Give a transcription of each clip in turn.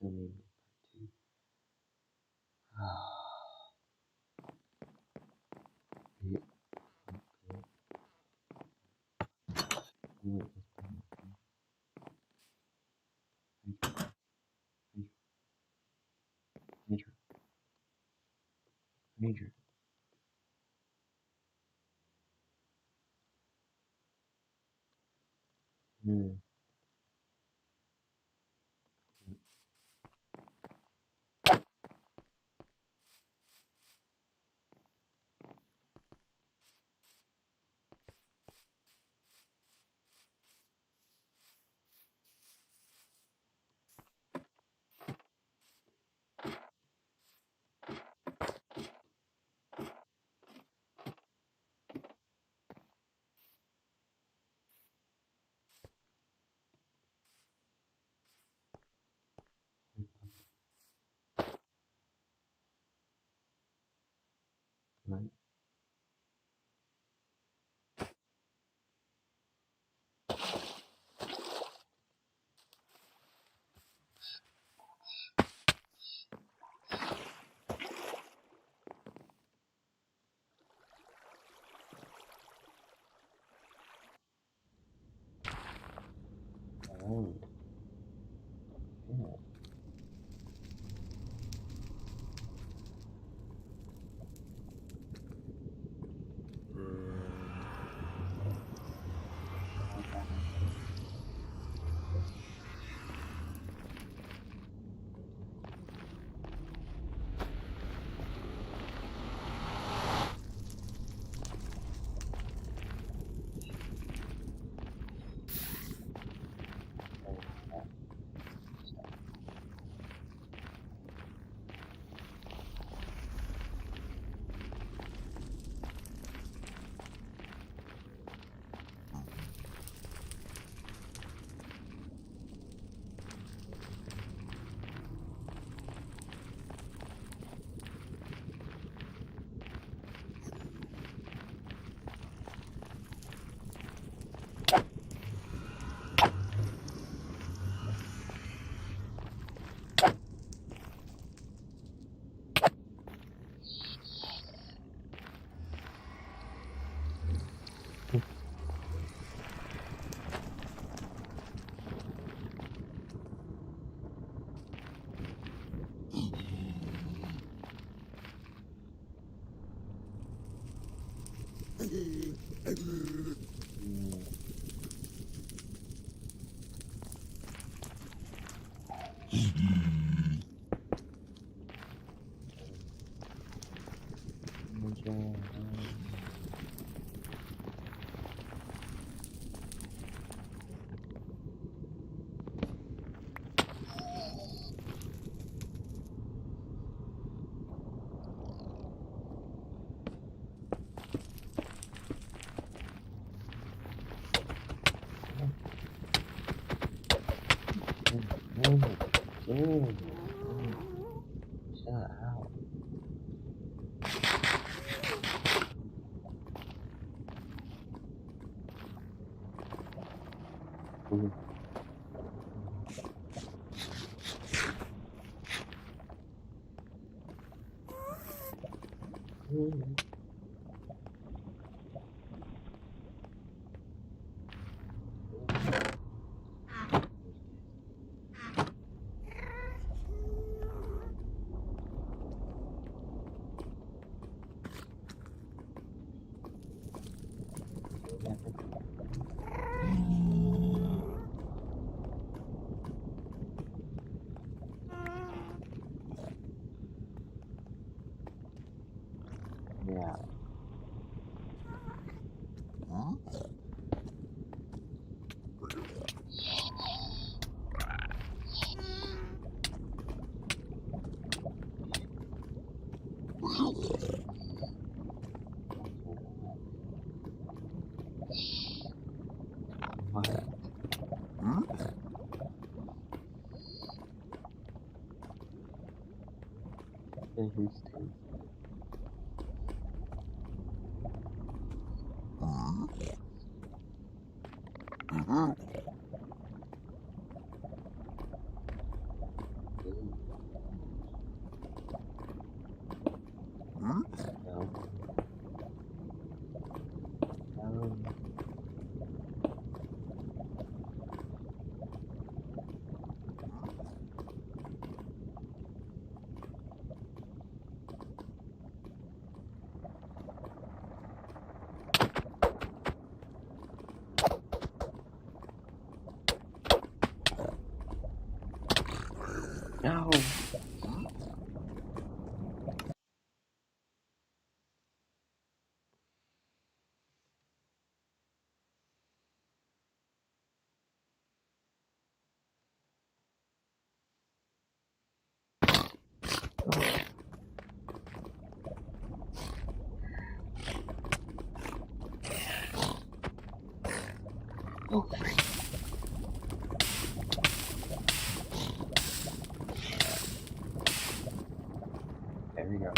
domain part 2. Yeah. Okay. Major. Major. Hmm. Right. Oh. Yeah. Major. Oh. Shut out. Ooh. Ooh. Yeah. What? And who's two? No. Oh. There we go.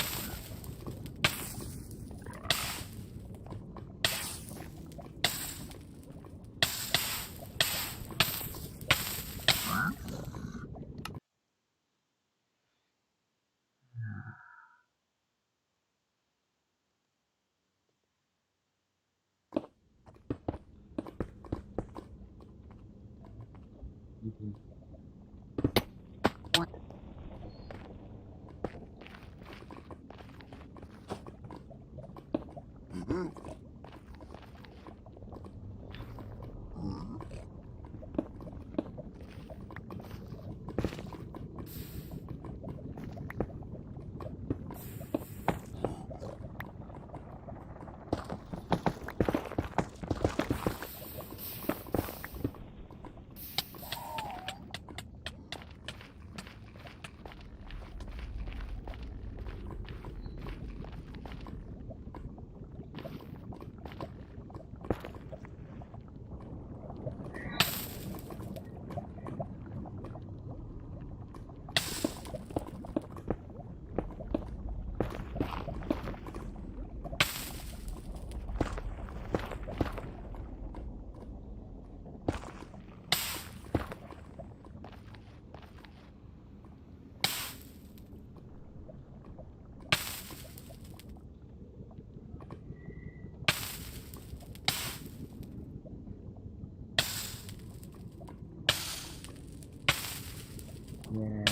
What? Yeah.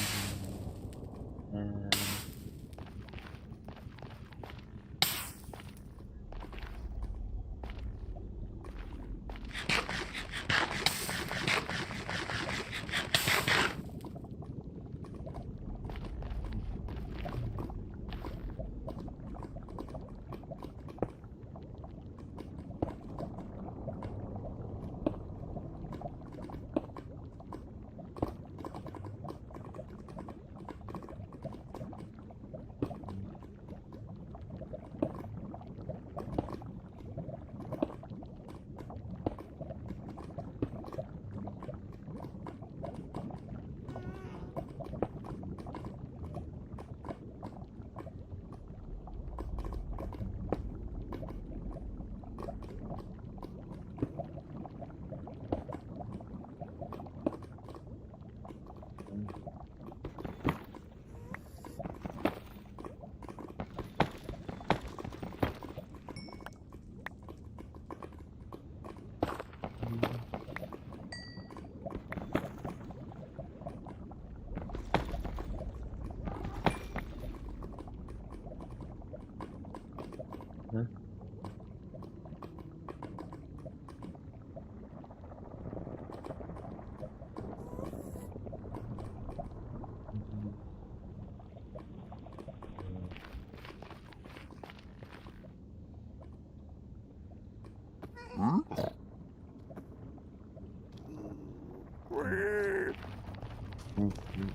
Huh?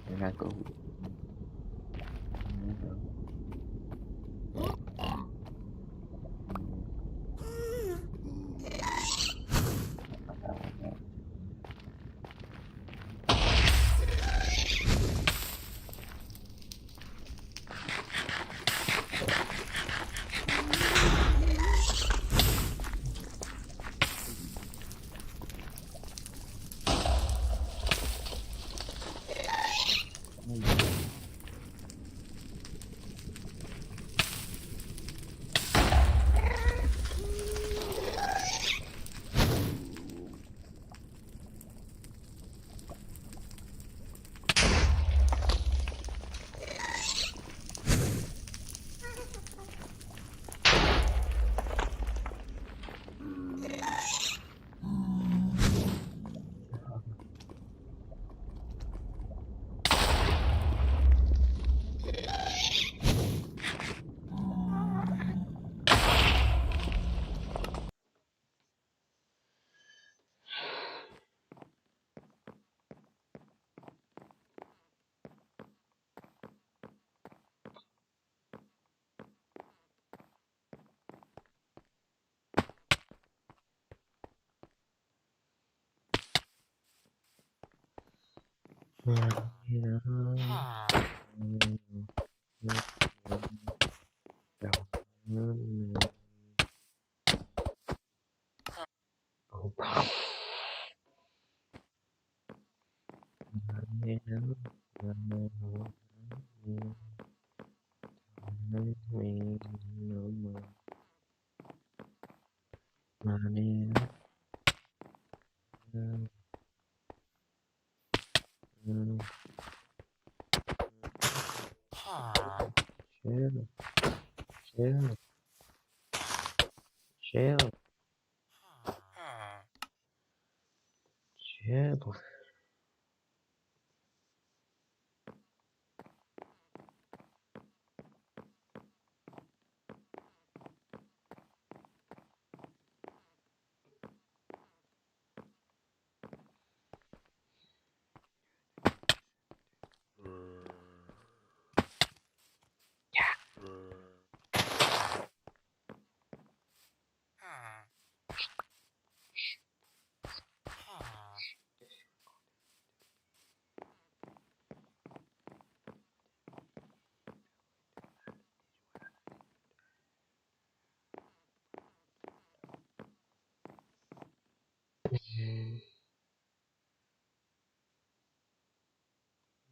They're not go. Oh,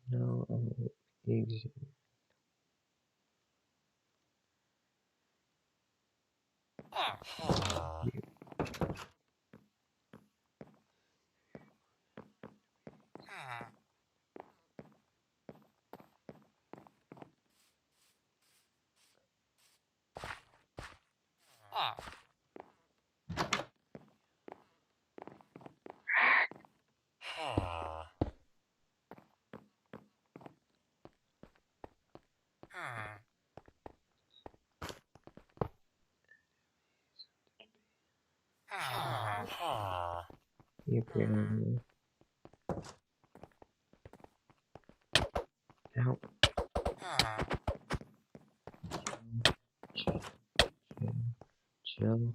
No, easy. You bring out. Chill. Chill.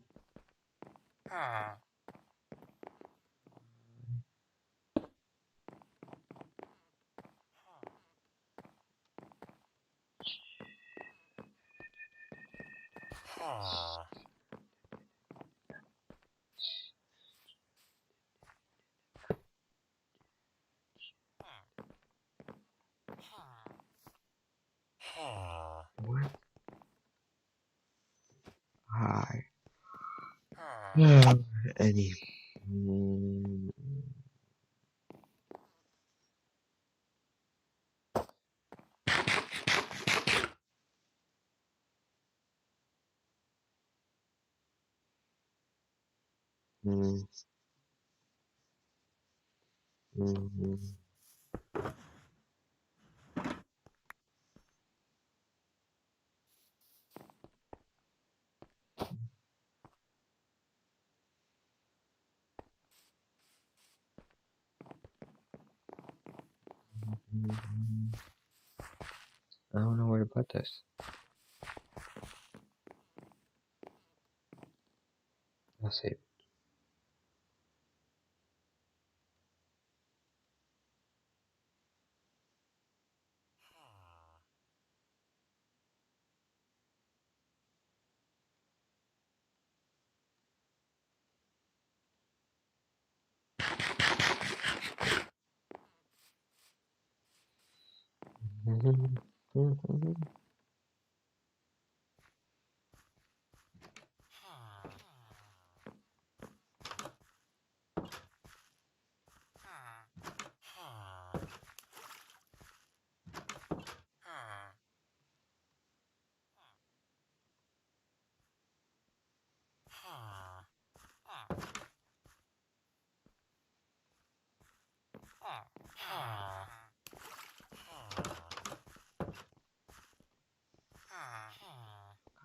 What? Hi. Eddie. I don't know where to put this. I'll save.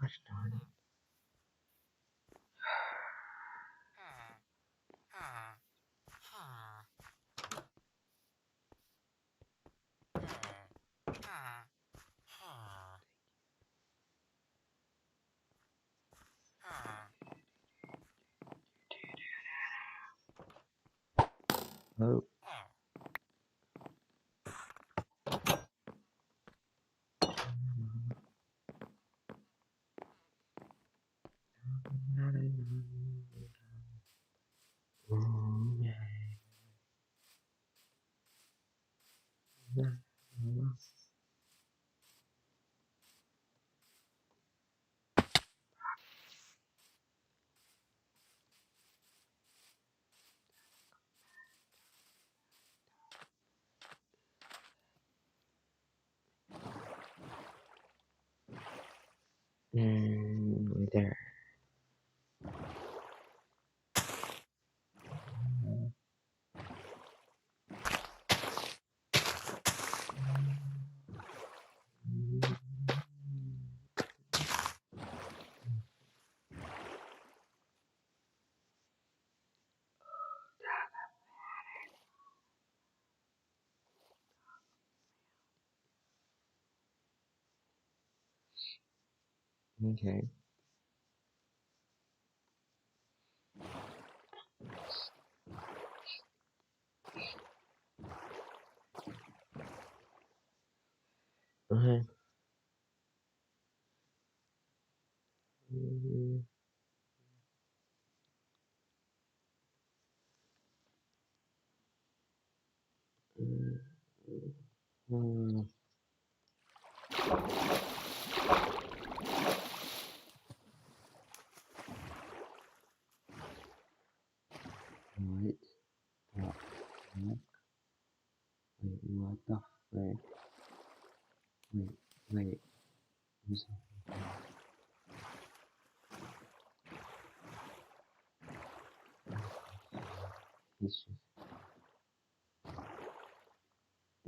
Gosh darn it. Oh. Right there. Okay. Okay. Wait. What the frick? Wait. Who's he's just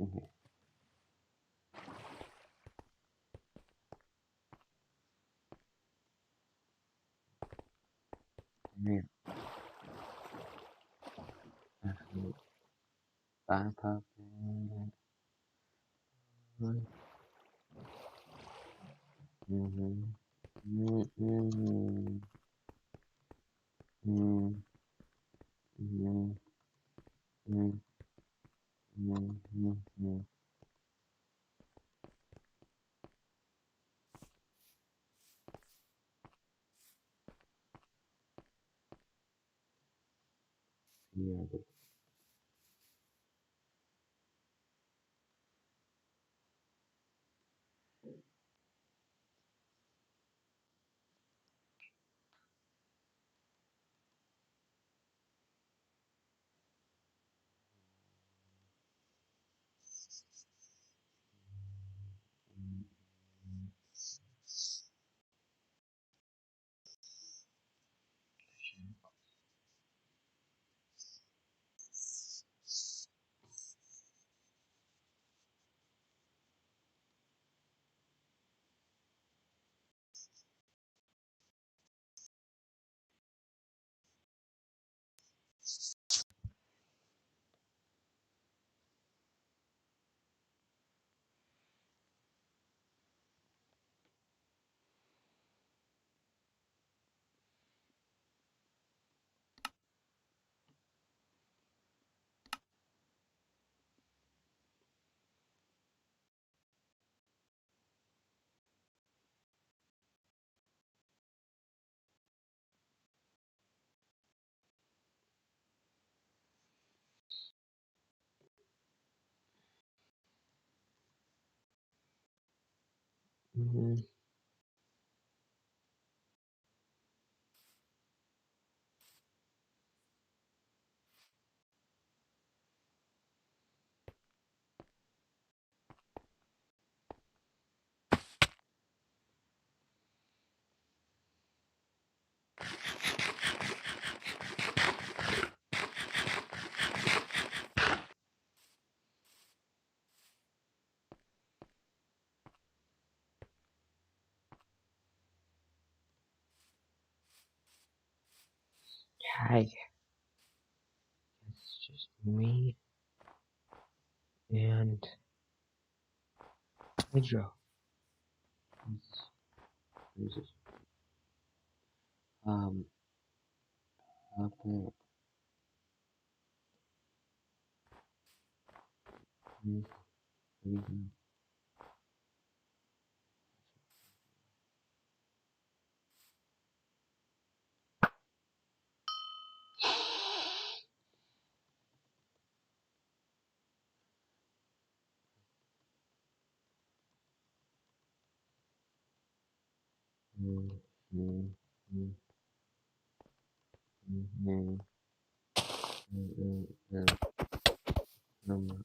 okay. Man, actually, back up and yeah, but hi, it's just me and Hydro. Who's this? Um, okay. Everything. Mm, mm, mm, mm, oh my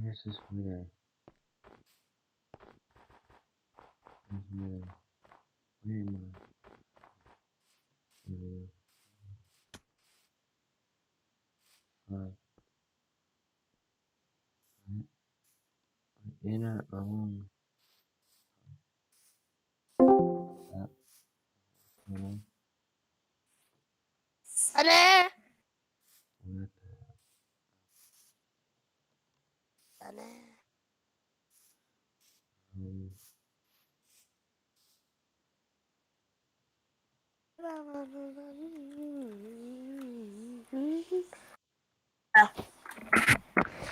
Where's this wither? Where's wither? Where am I? I'm in our own. You know? Sana! What Sana! um,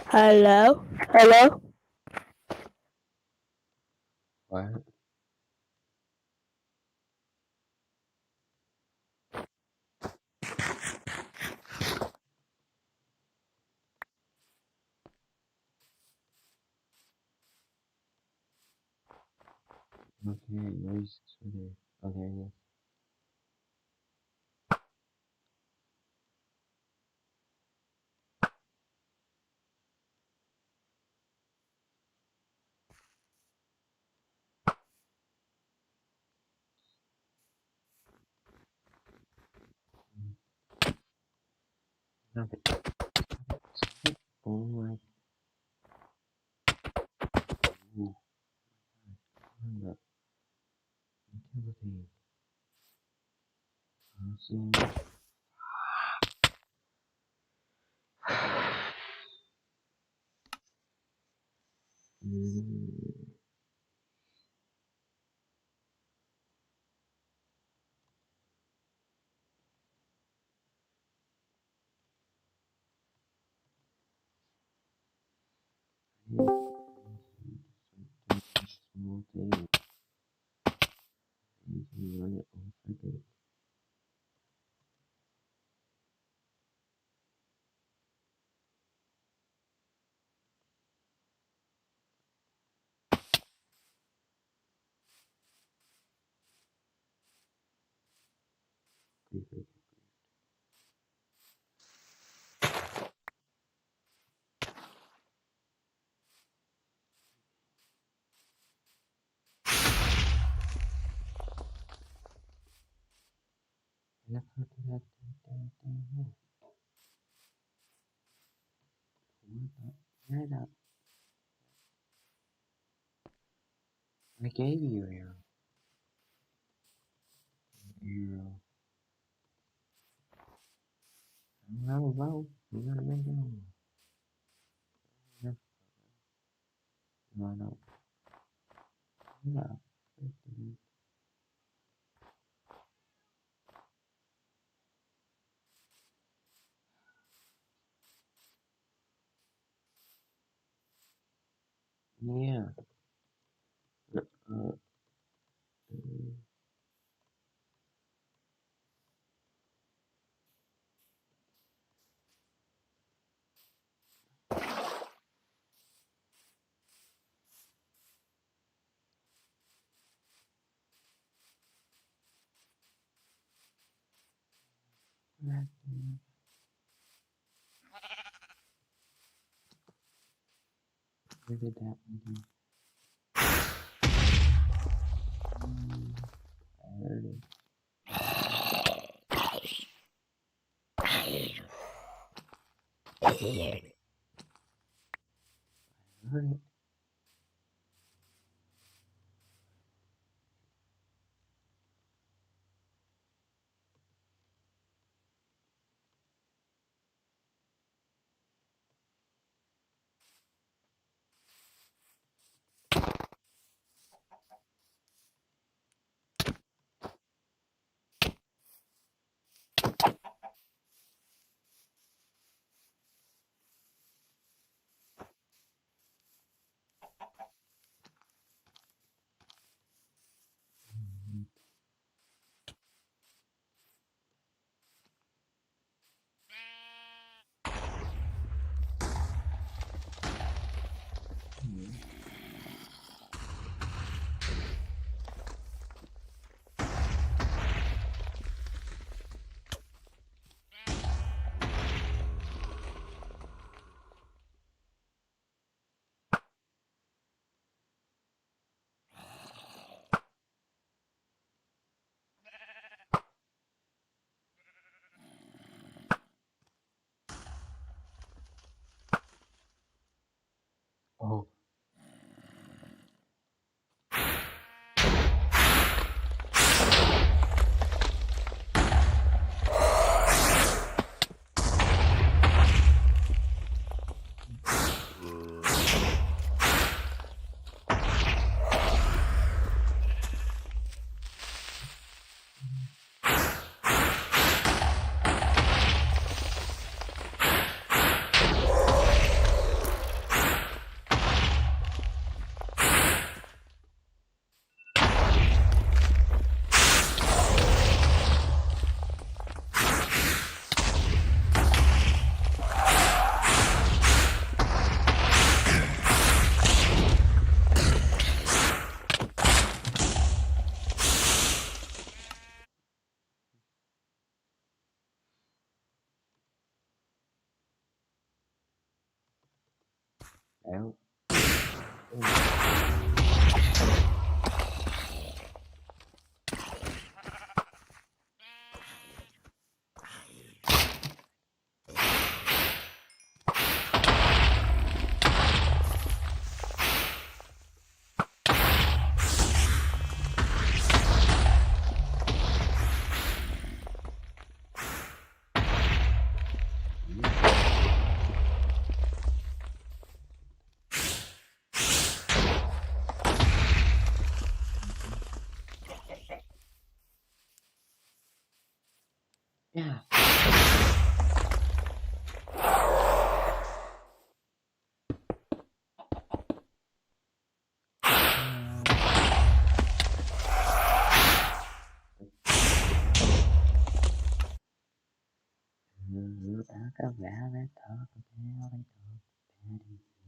Hello? Hello? what? Okay, where's this wither? Oh, there it is. Stop it. Stop it. Oh my. Ooh, hold up. Utility. Awesome. Small thing. You can run it on second. Please, let's go to that thing. What the? I gave you arrow. Arrow. Row. You gotta make it on. No. No. Yeah. Uh, where did that one go? I heard it. I heard it. Éo. Yeah. Đã có vẻ bé thở có theo đây thở bé đi bé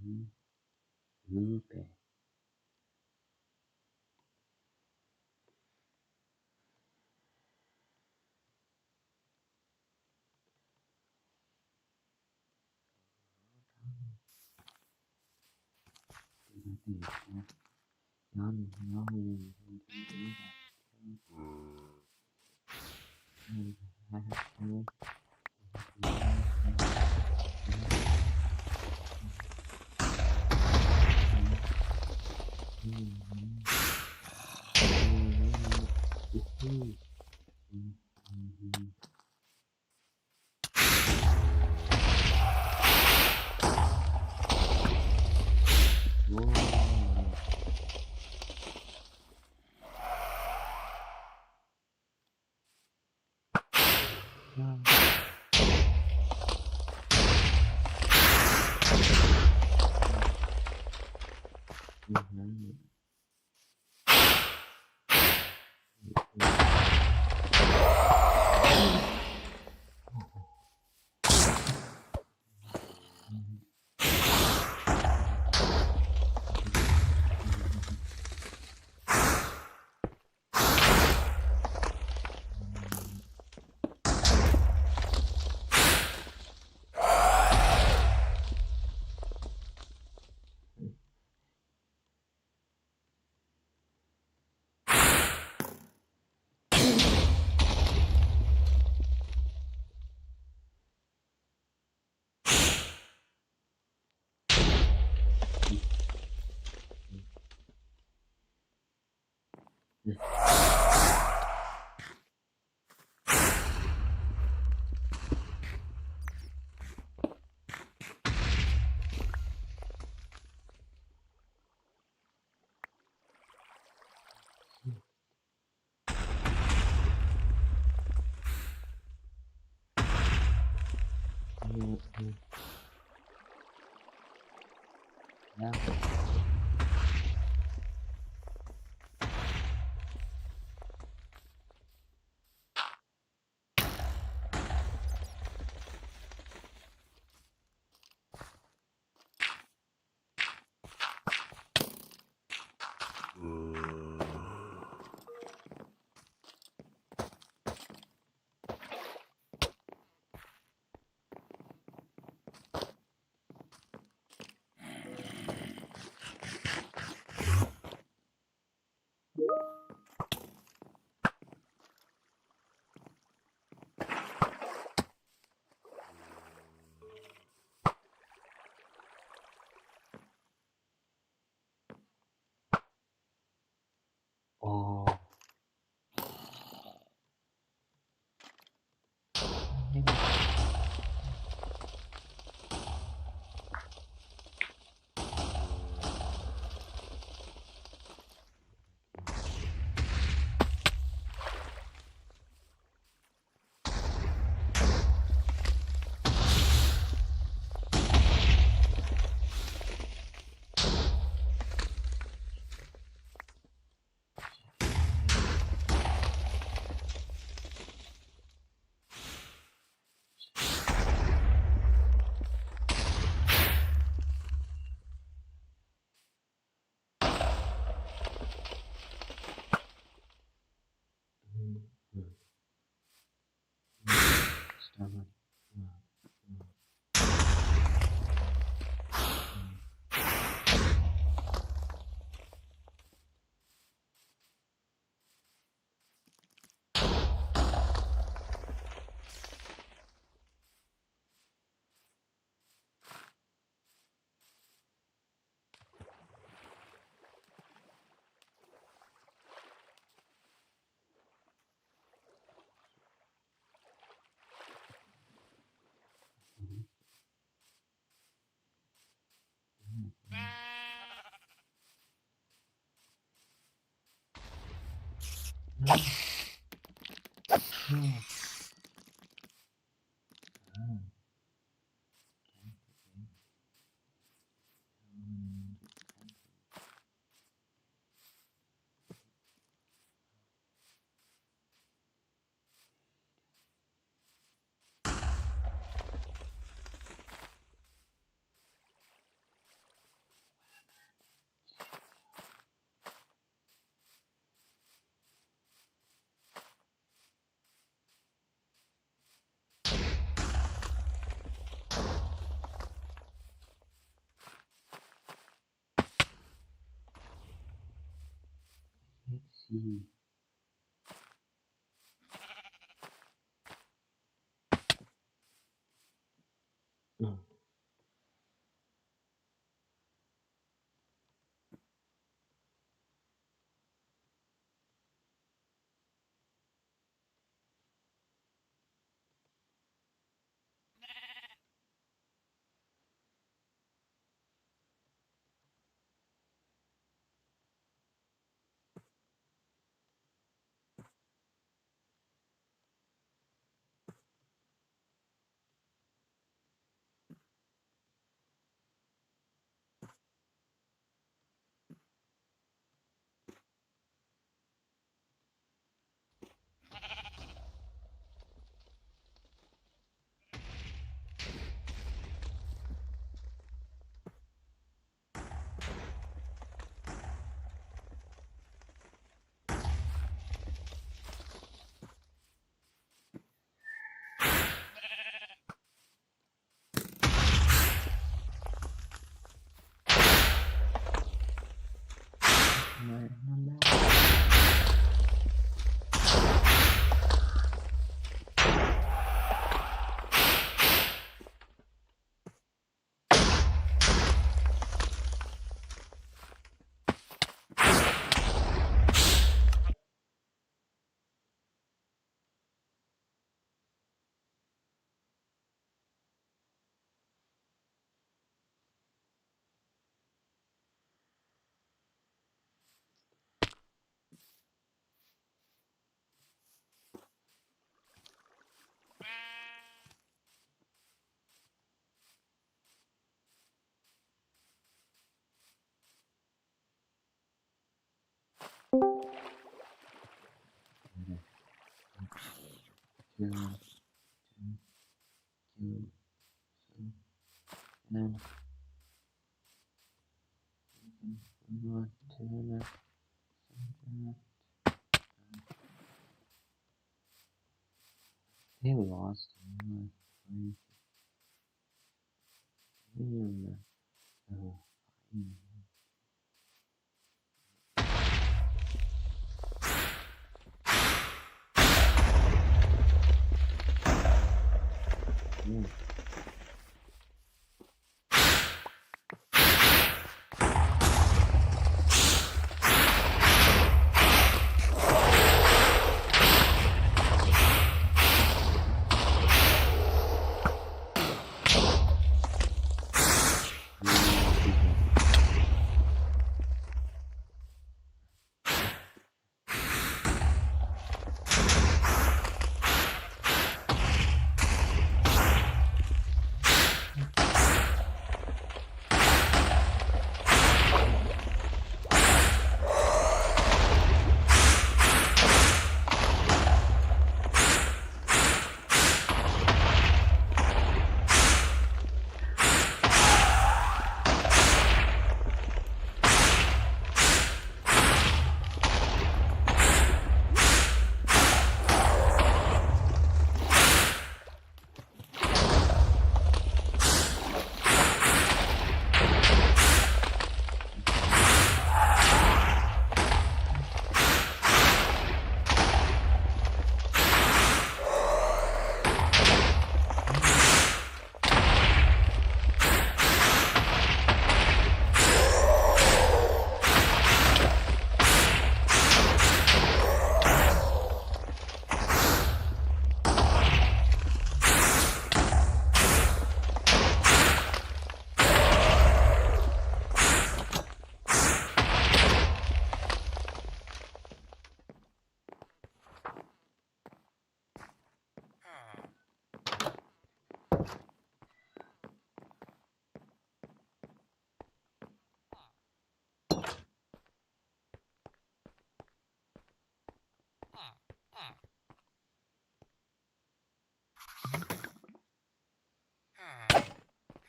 nó ồ Let's see. Oh. They lost.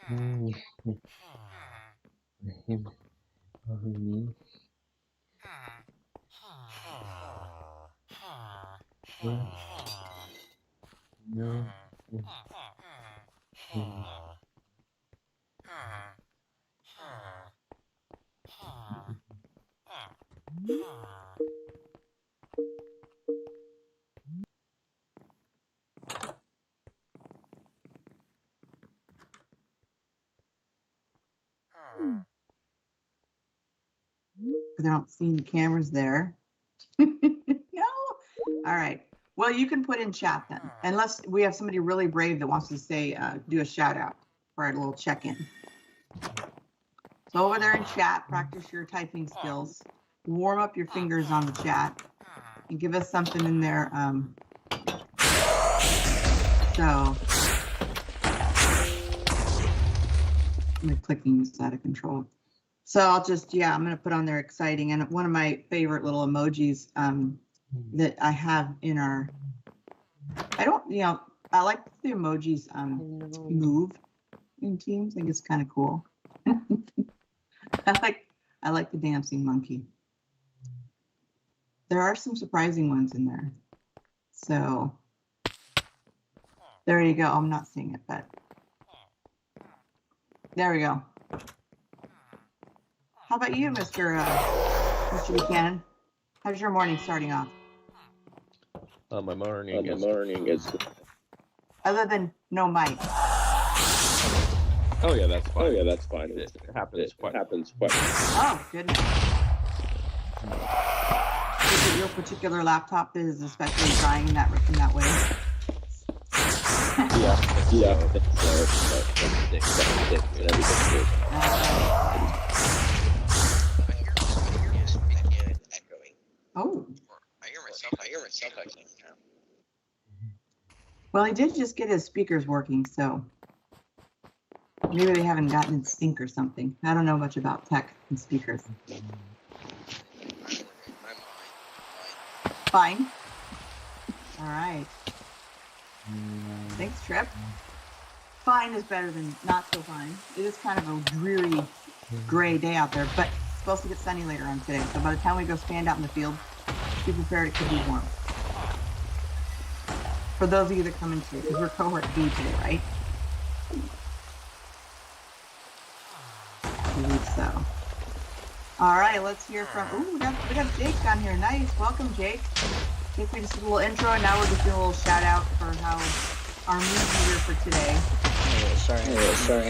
him over me. No. I don't see any cameras there. No. All right. Well, you can put in chat then, unless we have somebody really brave that wants to say, do a shout out for our little check-in. So over there in chat, practice your typing skills, warm up your fingers on the chat, and give us something in there. So my clicking is out of control. So I'll just, I'm going to put on there exciting. And one of my favorite little emojis that I have in our, I like the emojis move in Teams. I think it's kind of cool. I like the dancing monkey. There are some surprising ones in there. So there you go. I'm not seeing it, but there we go. How about you, Mr. Buchanan? How's your morning starting off? My morning is. Other than no mic. Oh yeah, that's fine. It happens quite. Oh goodness. Is it your particular laptop that is especially trying in that way? Oh. I hear myself actually. Well, he did just get his speakers working, so maybe they haven't gotten in sync or something. I don't know much about tech and speakers. Fine. All right. Thanks, Trip. Fine is better than not so fine. It is kind of a dreary, gray day out there, but it's supposed to get sunny later on today. So by the time we go stand out in the field, be prepared, it could be warm. For those of you that come into it, because we're cohort B today, right? I believe so. All right, let's hear from, we got Jake on here. Nice, welcome Jake. I think we just did a little intro, and now we're just doing a little shout out for how our mood here for today. Sorry.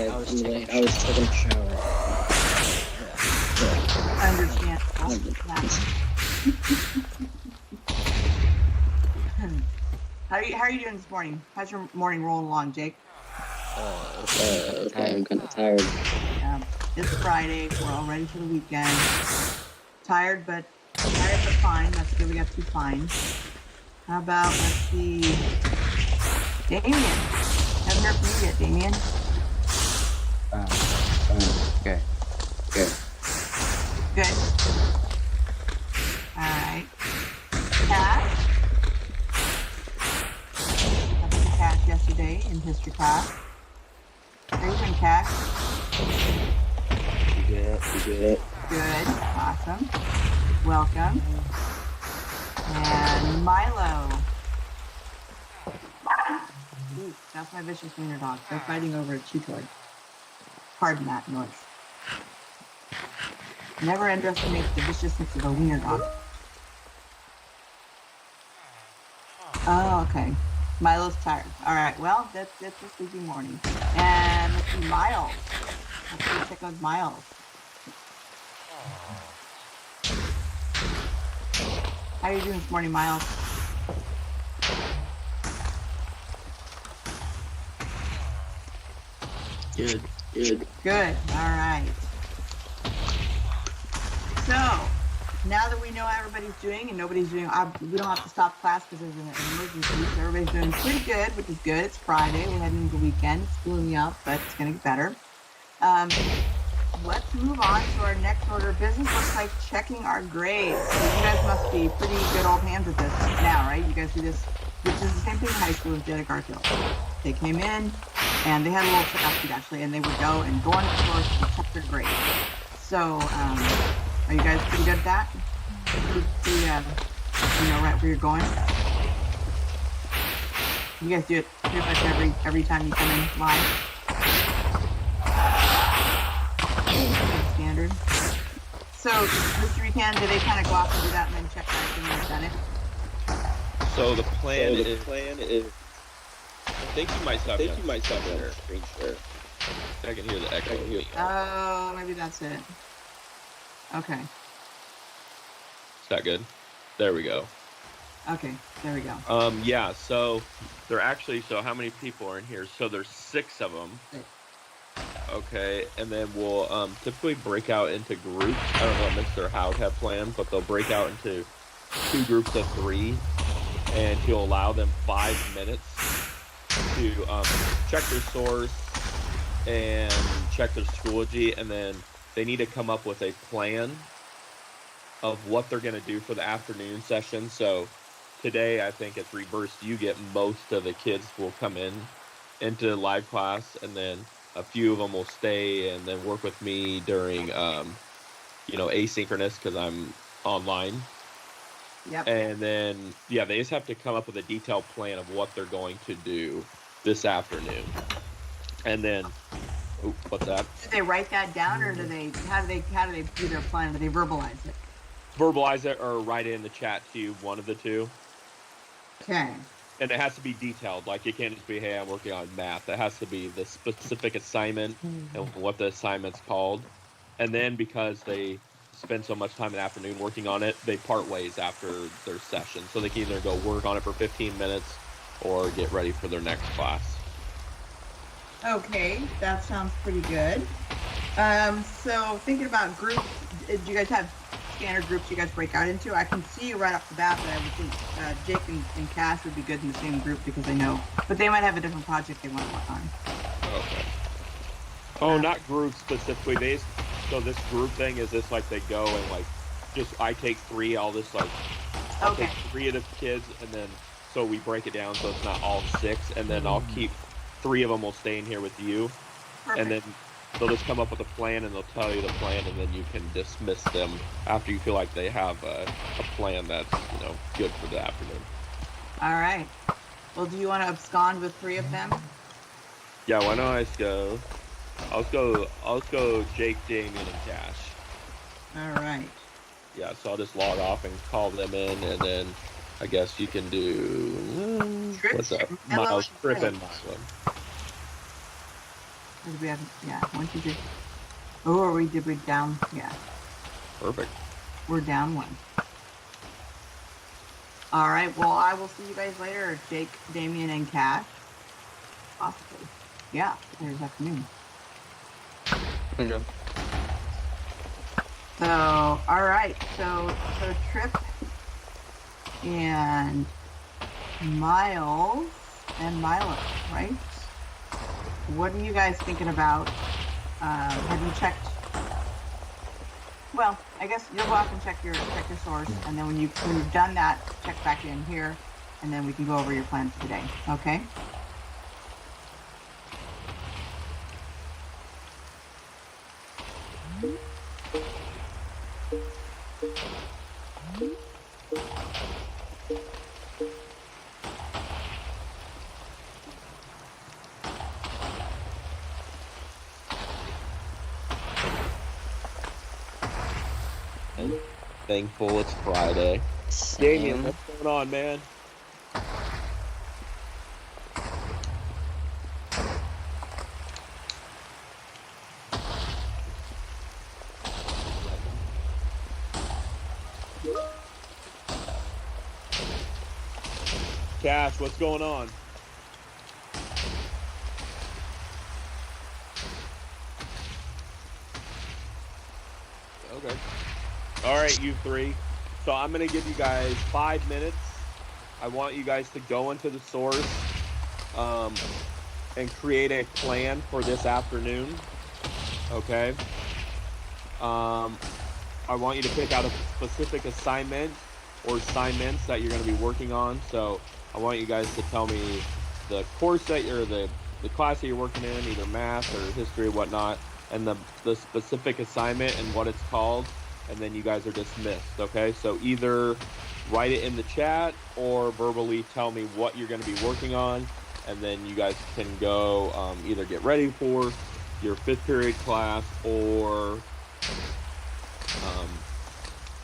I was taking a shower. Understandable. How are you doing this morning? How's your morning rolling along, Jake? I'm kind of tired. It's Friday. We're all ready for the weekend. Tired but fine. That's good. We got 2 fine. How about, let's see, Damien. Haven't heard from you yet, Damien. Okay. Good. All right. Cat. I took a cat yesterday in history class. How are you doing, Cat? Good. Good. Awesome. Welcome. And Milo. Ooh, that's my vicious wiener dog. They're fighting over a chew toy. Pardon that noise. Never underestimate the viciousness of a wiener dog. Oh, okay. Milo's tired. All right. Well, that's a sleepy morning. And let's see, Miles. Let's go check out Miles. How are you doing this morning, Miles? Good. Good. All right. So, now that we know how everybody's doing and nobody's doing, we don't have to stop class because there's an emergency. So everybody's doing pretty good, which is good. It's Friday. We're heading into the weekend. It's cooling up, but it's going to get better. Let's move on to our next order of business. Looks like checking our grades. So you guys must be pretty good old hands at this now, right? You guys do this which is the same thing in high school as did at Garfield. They came in and they had a little checkout sheet actually, and they would go into the stores and check their grade. So, are you guys pretty good at that? You know right where you're going? You guys do it pretty much every time you come in live? Standard. So, Mr. Buchanan, do they kind of go off and do that and then check back when they've done it? So the plan is. I think you might stop. Screen share. I can hear the echo. Oh, maybe that's it. Okay. Is that good? There we go. Okay, there we go. Yeah, so they're actually, so how many people are in here? So there's 6 of them. Okay, and then we'll typically break out into groups. I don't know what Mr. Howard had planned, but they'll break out into 2 groups of 3, and he'll allow them 5 minutes to check their source and check their Schoology, and then they need to come up with a plan of what they're going to do for the afternoon session. So today, I think it's reversed. You get most of the kids will come into live class, and then a few of them will stay and then work with me during, asynchronous because I'm online. Yep. And then, yeah, they just have to come up with a detailed plan of what they're going to do this afternoon. And then, what's that? Do they write that down, or how do they do their plan? Do they verbalize it? Verbalize it or write it in the chat to you, one of the two. Okay. And it has to be detailed. Like, it can't just be, hey, I'm working on math. It has to be the specific assignment and what the assignment's called. And then because they spend so much time in the afternoon working on it, they part ways after their session. So they can either go work on it for 15 minutes or get ready for their next class. Okay, that sounds pretty good. So thinking about groups, do you guys have standard groups you guys break out into? I can see you right off the bat, but I would think Jake and Cash would be good in the same group because they know, but they might have a different project they want to work on. Okay. Oh, not groups specifically. So this group thing is just like they go and like, just I take 3, I'll just like, I'll take 3 of the kids, and then so we break it down so it's not all 6, and then I'll keep 3 of them will stay in here with you. Perfect. And then they'll just come up with a plan and they'll tell you the plan, and then you can dismiss them after you feel like they have a plan that's, good for the afternoon. All right. Well, do you want to abscond with 3 of them? Yeah, why don't I just go? I'll go Jake, Damien, and Cash. All right. Yeah, so I'll just log off and call them in, and then I guess you can do what's up? Miles, Trip, and Miles. We have, yeah, 1, 2, 3. Oh, are we down? Yeah. Perfect. We're down 1. All right. Well, I will see you guys later, Jake, Damien, and Cash. Possibly. Yeah, there's afternoon. Okay. So, all right. So Trip and Miles and Milo, right? What are you guys thinking about? Have you checked? Well, I guess you'll go off and check your source, and then when you've done that, check back in here, and then we can go over your plan for today. Okay? Thankful it's Friday. Damien, what's going on, man? Cash, what's going on? Okay. All right, you 3. So I'm going to give you guys 5 minutes. I want you guys to go into the source and create a plan for this afternoon. Okay. I want you to pick out a specific assignment or assignments that you're going to be working on. So I want you guys to tell me the course that you're the class that you're working in, either math or history or whatnot, and the specific assignment and what it's called, and then you guys are dismissed. Okay, so either write it in the chat or verbally tell me what you're going to be working on, and then you guys can go either get ready for your 5th period class or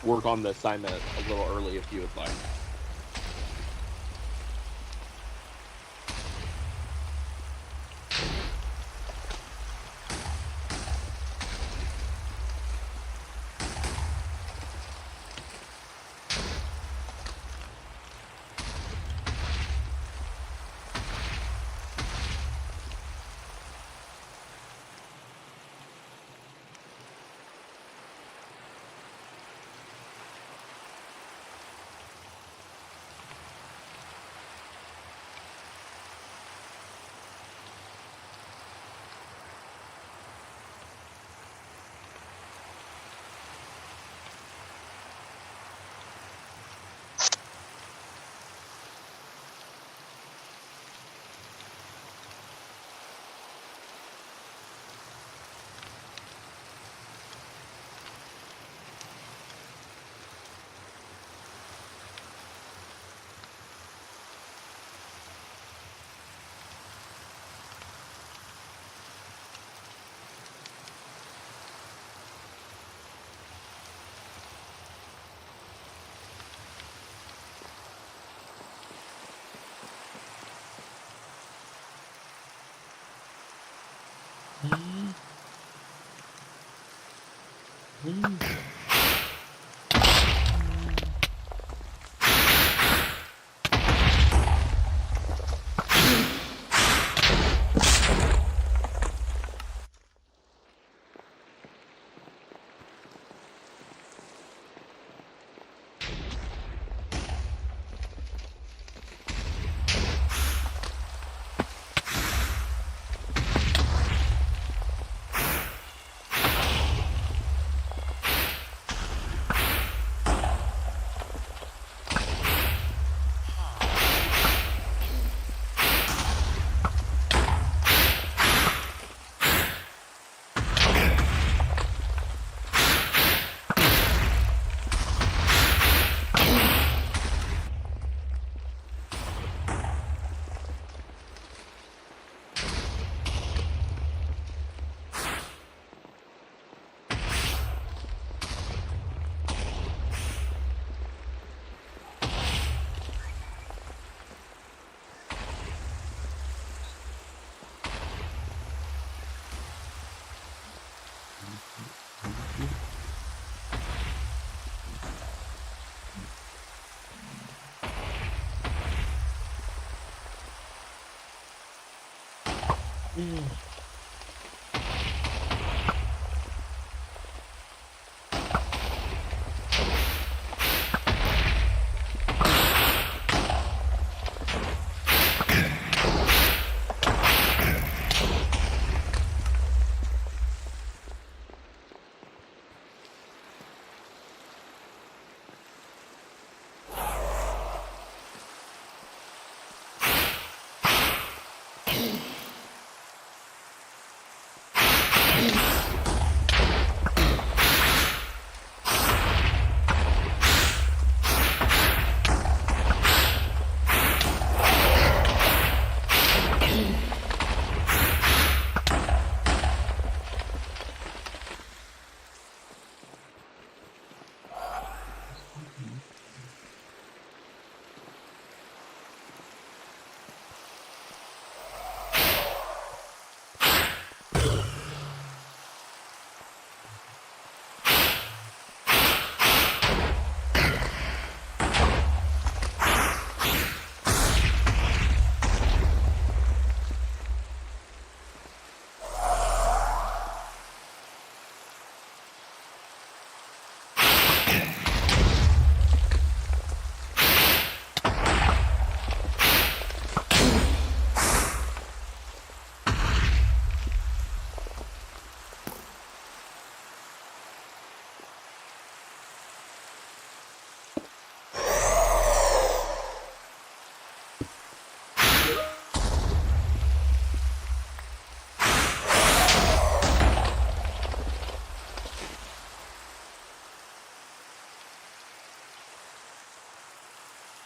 work on the assignment a little early if you would like.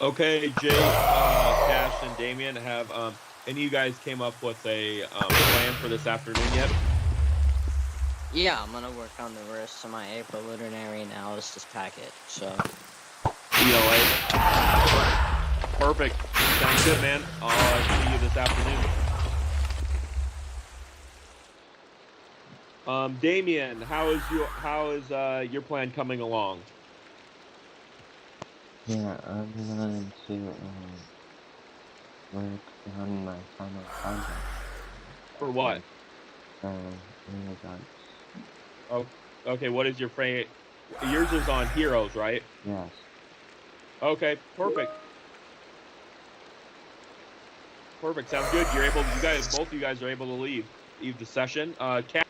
Okay, Jake, Cash, and Damien, have any of you guys came up with a plan for this afternoon yet? Yeah, I'm gonna work on the rest of my preliminary analysis packet. So. ELA. Perfect. Sounds good, man. I'll see you this afternoon. Damien, how is your plan coming along? Yeah, I'm going to work on my final project. For what? Regards. Oh, okay. What is your frame? Yours is on Heroes, right? Yes. Okay, perfect. Perfect. Sounds good. You're able. You guys, both of you guys are able to leave the session. Cat.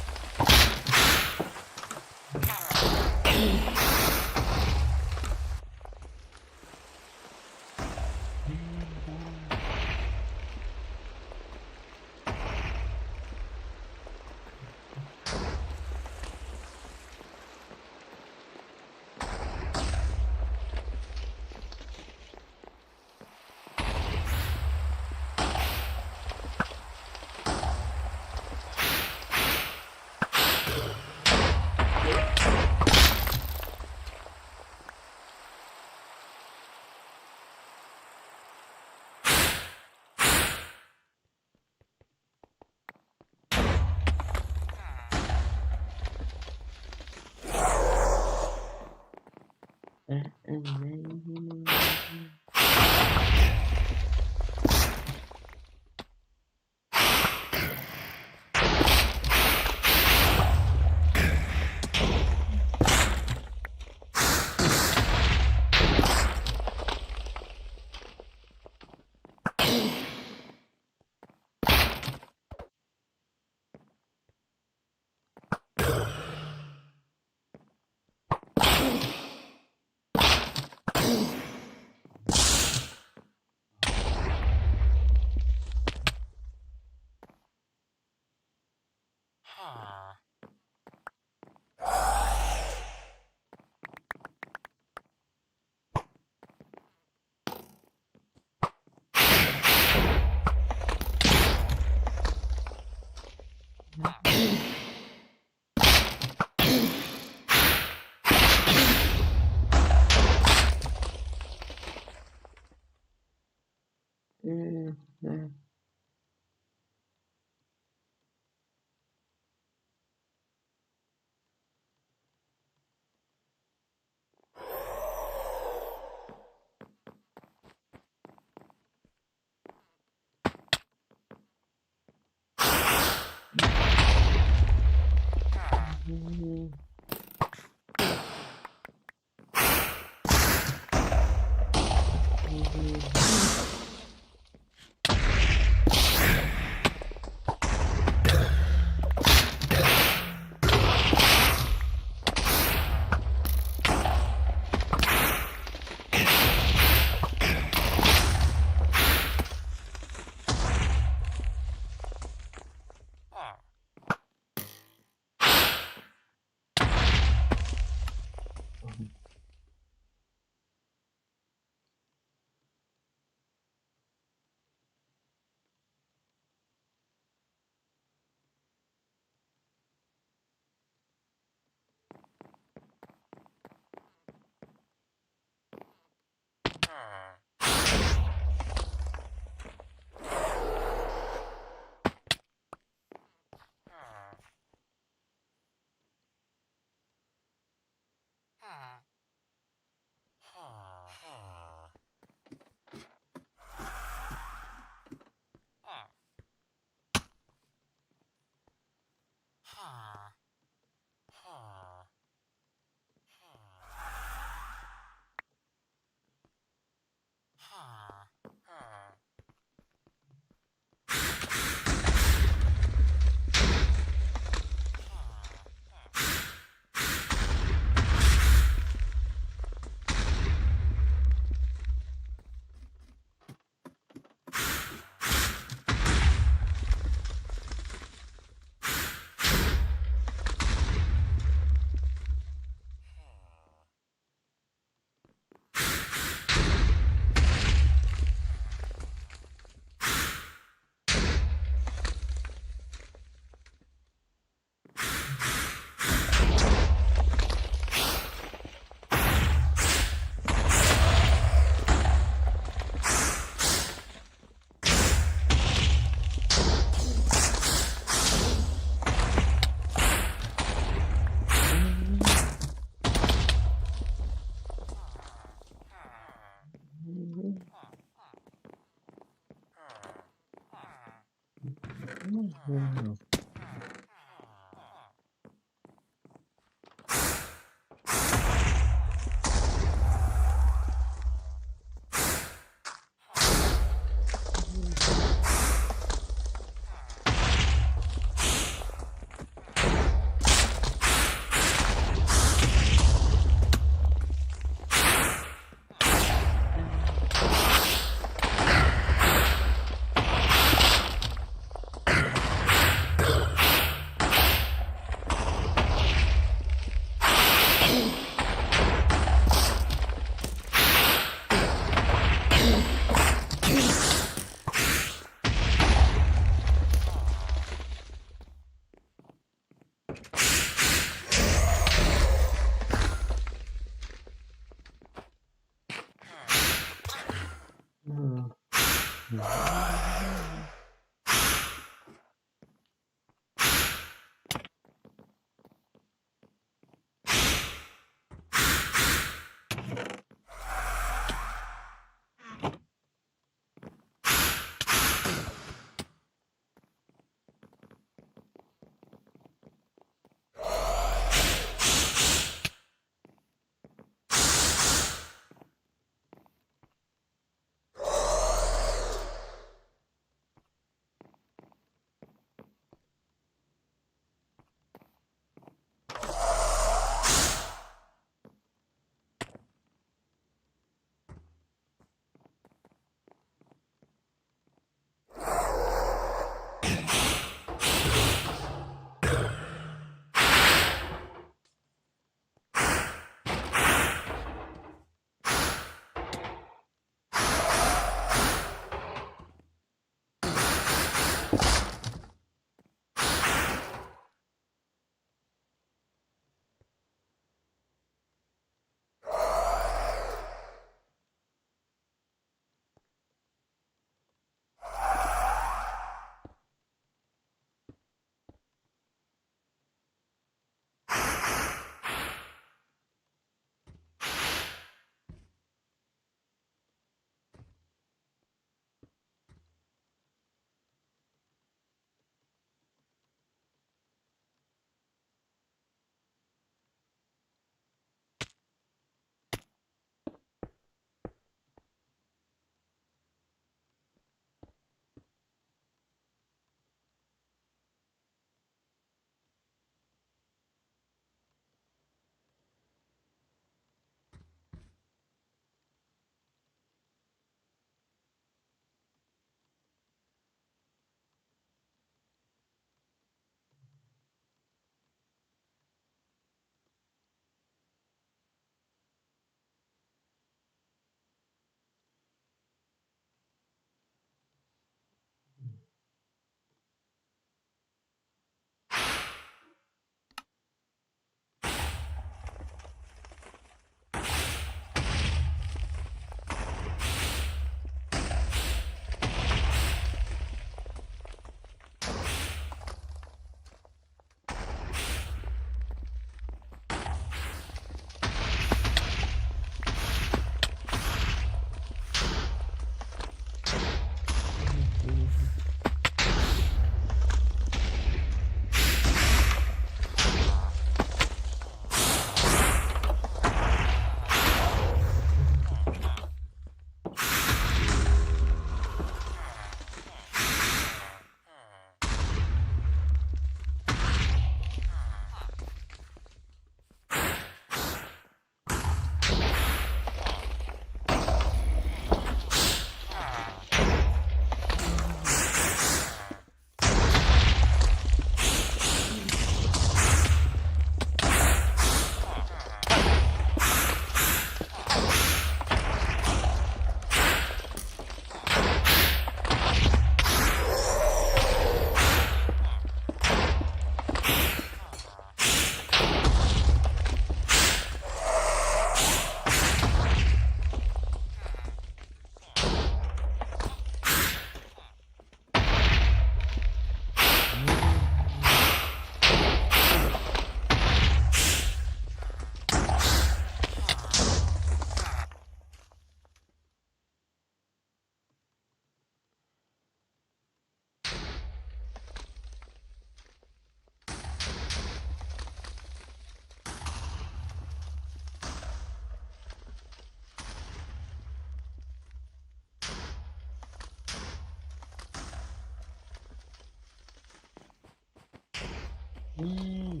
Mm.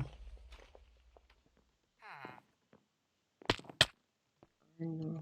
I know.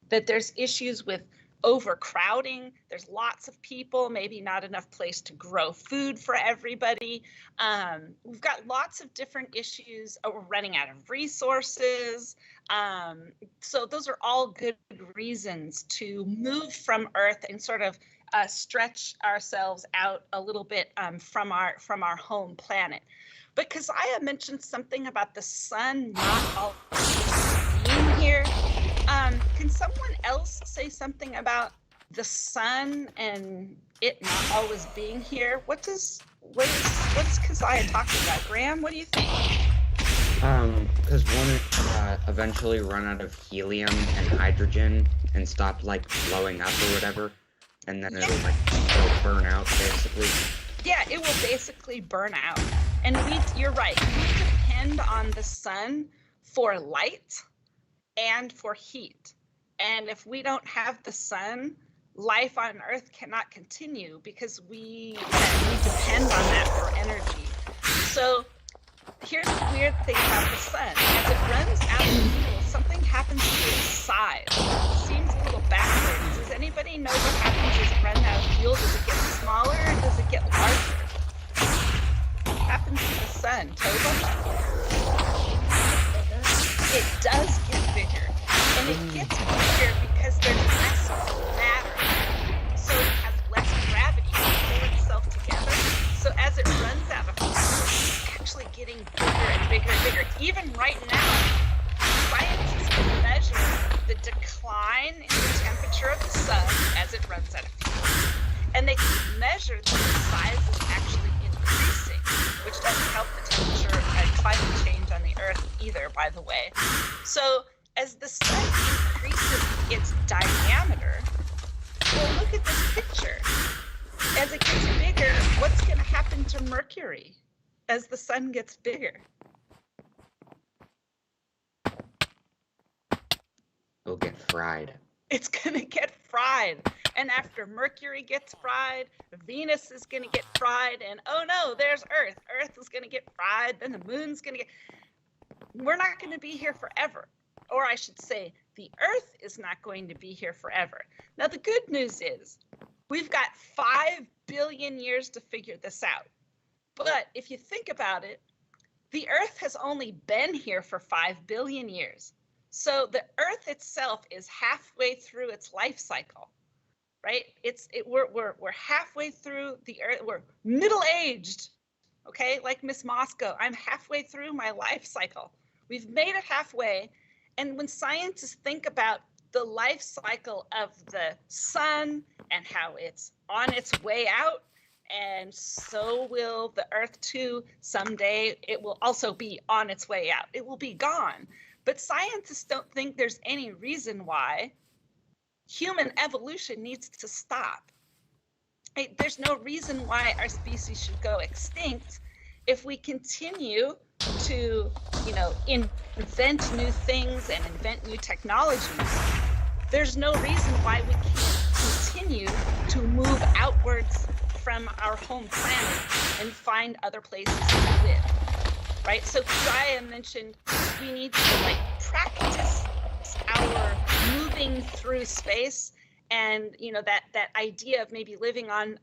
that there's issues with overcrowding. There's lots of people, maybe not enough place to grow food for everybody. We've got lots of different issues. We're running out of resources. So those are all good reasons to move from Earth and sort of stretch ourselves out a little bit from our home planet. But Keziah mentioned something about the sun not always being here. Can someone else say something about the sun and it not always being here? What is Keziah talking about? Graham, what do you think? Because won't it eventually run out of helium and hydrogen and stop like blowing up or whatever, and then it'll burn out basically. Yeah, it will basically burn out. And you're right. We depend on the sun for light and for heat. And if we don't have the sun, life on Earth cannot continue because we depend on that for energy. So here's the weird thing about the sun. As it runs out of fuel, something happens to its size. It seems a little backwards. Does anybody know what happens as it runs out of fuel? Does it get smaller or does it get larger? What happens to the sun? Tova? It does get bigger. And it gets bigger because there's less matter. So it has less gravity to pull itself together. So as it runs out of fuel, it's actually getting bigger and bigger and bigger. Even right now, scientists can measure the decline in the temperature of the sun as it runs out of fuel. And they can measure that the size is actually increasing, which doesn't help the temperature and climate change on the Earth either, by the way. So as the sun increases its diameter, well, look at this picture. As it gets bigger, what's going to happen to Mercury as the sun gets bigger? It'll get fried. It's going to get fried. And after Mercury gets fried, Venus is going to get fried. And oh no, there's Earth. Earth is going to get fried. Then the moon's going to get... We're not going to be here forever. Or I should say, the Earth is not going to be here forever. Now, the good news is we've got 5 billion years to figure this out. But if you think about it, the Earth has only been here for 5 billion years. So the Earth itself is halfway through its life cycle, right? We're halfway through the Earth. We're middle-aged, okay? Like Miss Moscow, I'm halfway through my life cycle. We've made it halfway. And when scientists think about the life cycle of the sun and how it's on its way out, and so will the Earth too, someday it will also be on its way out. It will be gone. But scientists don't think there's any reason why human evolution needs to stop. There's no reason why our species should go extinct if we continue to, invent new things and invent new technologies. There's no reason why we can't continue to move outwards from our home planet and find other places to live, right? So Keziah mentioned we need to practice our moving through space. And that idea of maybe living on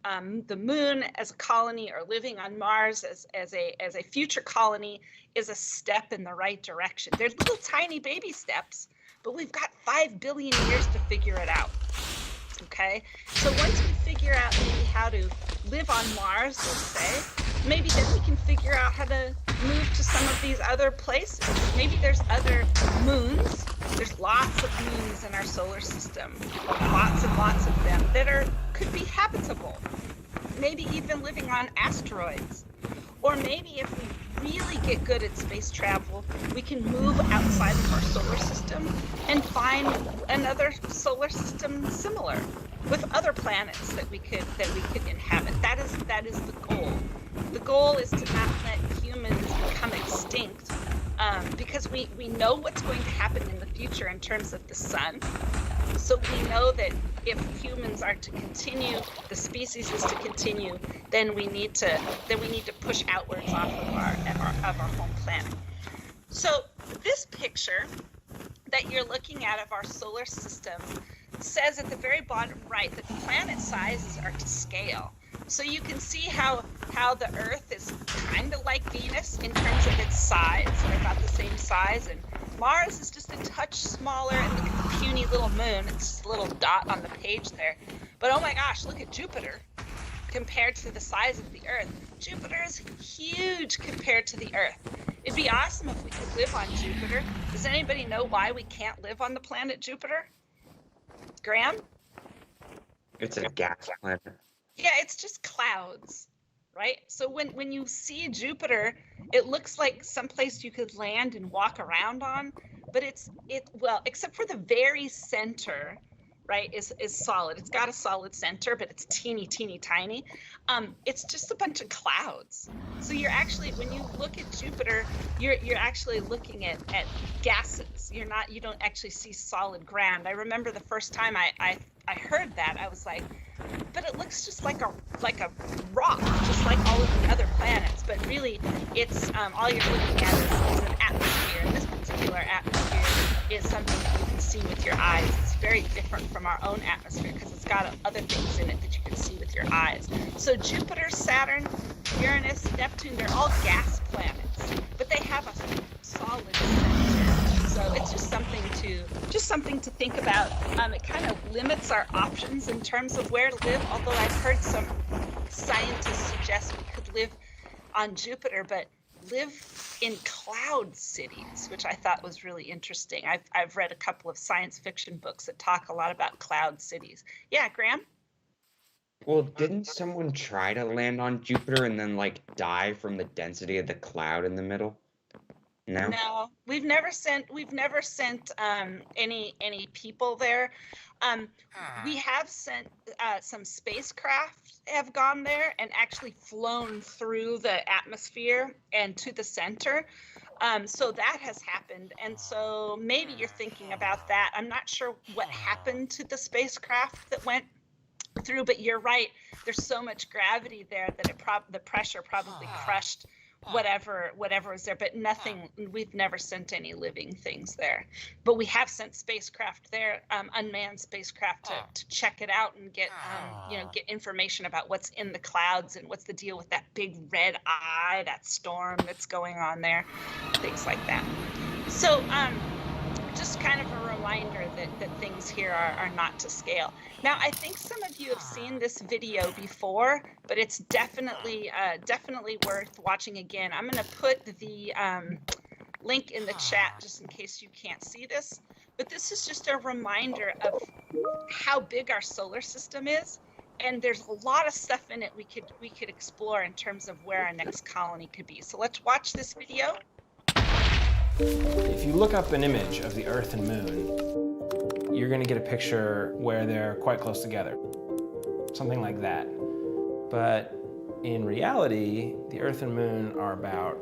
the moon as a colony or living on Mars as a future colony is a step in the right direction. They're little tiny baby steps, but we've got 5 billion years to figure it out. Okay, so once we figure out maybe how to live on Mars, let's say, maybe then we can figure out how to move to some of these other places. Maybe there's other moons. There's lots of moons in our solar system, lots and lots of them that could be habitable. Maybe even living on asteroids. Or maybe if we really get good at space travel, we can move outside of our solar system and find another solar system similar with other planets that we could inhabit. That is the goal. The goal is to not let humans become extinct, because we know what's going to happen in the future in terms of the sun. So we know that if humans are to continue, the species is to continue, then we need to push outwards off of our home planet. So this picture that you're looking at of our solar system says at the very bottom right that planet sizes are to scale. So you can see how the Earth is kind of like Venus in terms of its size. They're about the same size, and Mars is just a touch smaller. And look at the puny little moon. It's just a little dot on the page there. But oh my gosh, look at Jupiter compared to the size of the Earth. Jupiter is huge compared to the Earth. It'd be awesome if we could live on Jupiter. Does anybody know why we can't live on the planet Jupiter? Graham? It's a gas planet. Yeah, it's just clouds, right? So when you see Jupiter, it looks like someplace you could land and walk around on, but well, except for the very center, right, is solid. It's got a solid center, but it's teeny tiny. It's just a bunch of clouds. So you're actually, when you look at Jupiter, you're actually looking at gases. You don't actually see solid ground. I remember the first time I heard that, I was like, but it looks just like a rock, just like all of the other planets. But really, it's all you're looking at is an atmosphere. And this particular atmosphere is something that you can see with your eyes. It's very different from our own atmosphere because it's got other things in it that you can see with your eyes. So Jupiter, Saturn, Uranus, Neptune, they're all gas planets, but they have a solid center. So it's just something to think about. It kind of limits our options in terms of where to live, although I've heard some scientists suggest we could live on Jupiter, but live in cloud cities, which I thought was really interesting. I've read a couple of science fiction books that talk a lot about cloud cities. Yeah, Graham? Well, didn't someone try to land on Jupiter and then like die from the density of the cloud in the middle? No. No, we've never sent any people there. We have sent some spacecraft have gone there and actually flown through the atmosphere and to the center. So that has happened. And so maybe you're thinking about that. I'm not sure what happened to the spacecraft that went through, but you're right. There's so much gravity there that the pressure probably crushed whatever was there, but nothing. We've never sent any living things there, but we have sent spacecraft there, unmanned spacecraft to check it out and get get information about what's in the clouds and what's the deal with that big red eye, that storm that's going on there, things like that. So just kind of a reminder that things here are not to scale. Now, I think some of you have seen this video before, but it's definitely worth watching again. I'm going to put the link in the chat just in case you can't see this. But this is just a reminder of how big our solar system is. And there's a lot of stuff in it we could explore in terms of where our next colony could be. So let's watch this video. If you look up an image of the Earth and Moon, you're going to get a picture where they're quite close together, something like that. But in reality, the Earth and Moon are about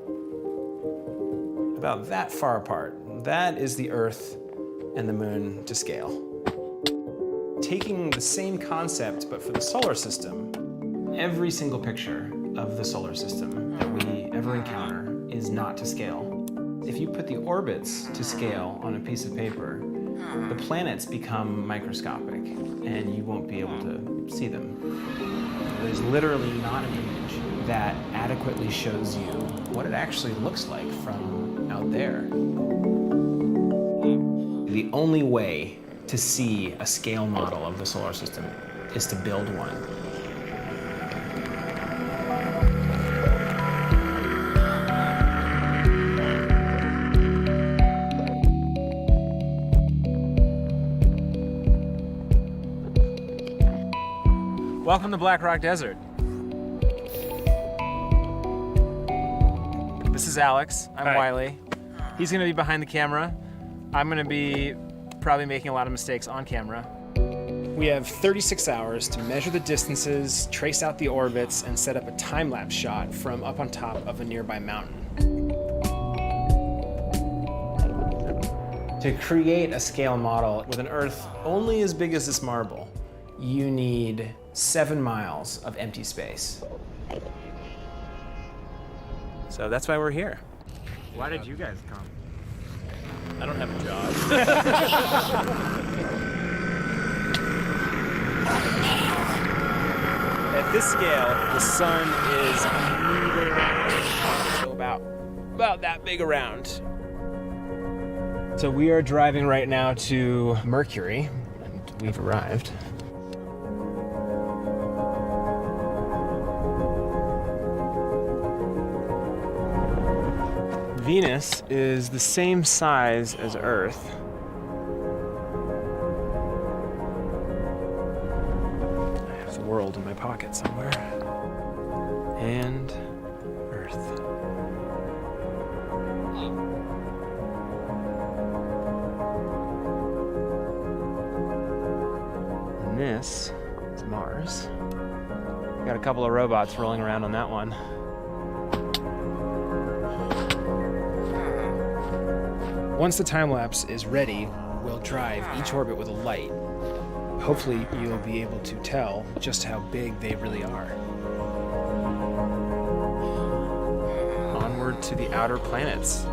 that far apart. That is the Earth and the Moon to scale. Taking the same concept, but for the solar system, every single picture of the solar system that we ever encounter is not to scale. If you put the orbits to scale on a piece of paper, the planets become microscopic and you won't be able to see them. There's literally not an image that adequately shows you what it actually looks like from out there. The only way to see a scale model of the solar system is to build one. Welcome to Black Rock Desert. This is Alex. I'm Wiley. He's going to be behind the camera. I'm going to be probably making a lot of mistakes on camera. We have 36 hours to measure the distances, trace out the orbits, and set up a time-lapse shot from up on top of a nearby mountain. To create a scale model with an Earth only as big as this marble, you need 7 miles of empty space. So that's why we're here. Why did you guys come? I don't have a job. At this scale, the sun is a meter, so about that big around. So we are driving right now to Mercury, and we've arrived. Venus is the same size as Earth. I have the world in my pocket somewhere. And Earth. And this is Mars. Got a couple of robots rolling around on that one. Once the time-lapse is ready, we'll drive each orbit with a light. Hopefully, you'll be able to tell just how big they really are. Onward to the outer planets.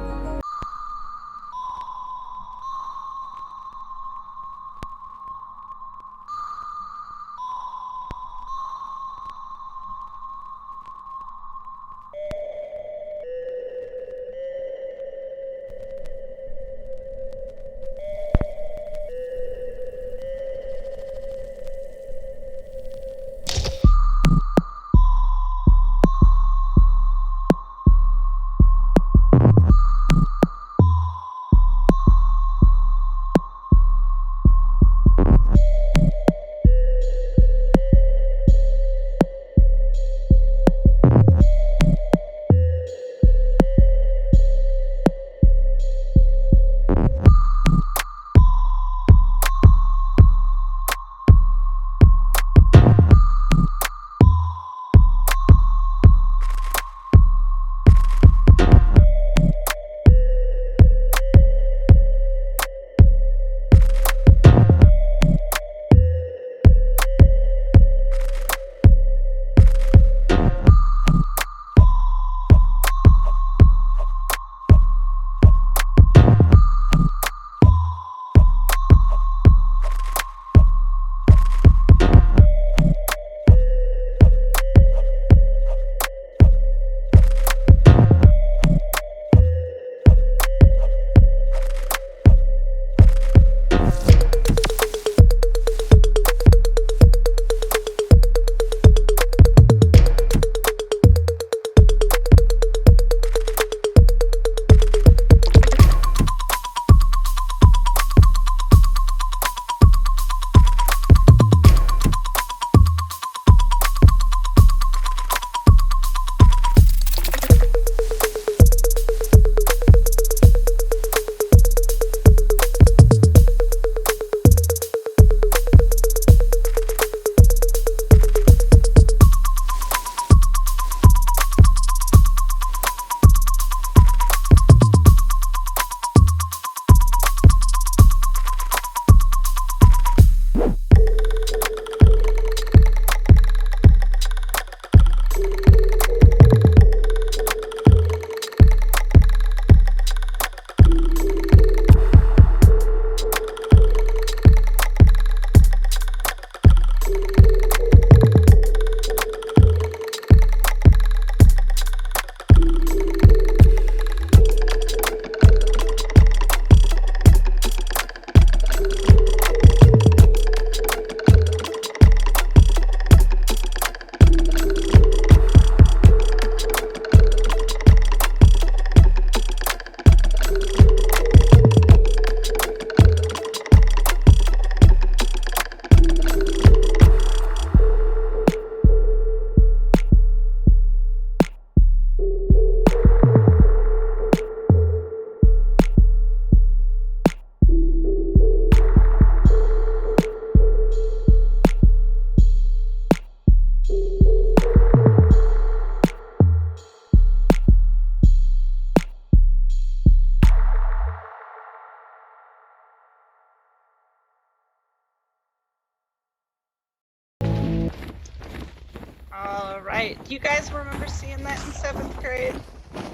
All right. Do you guys remember seeing that in 7th grade?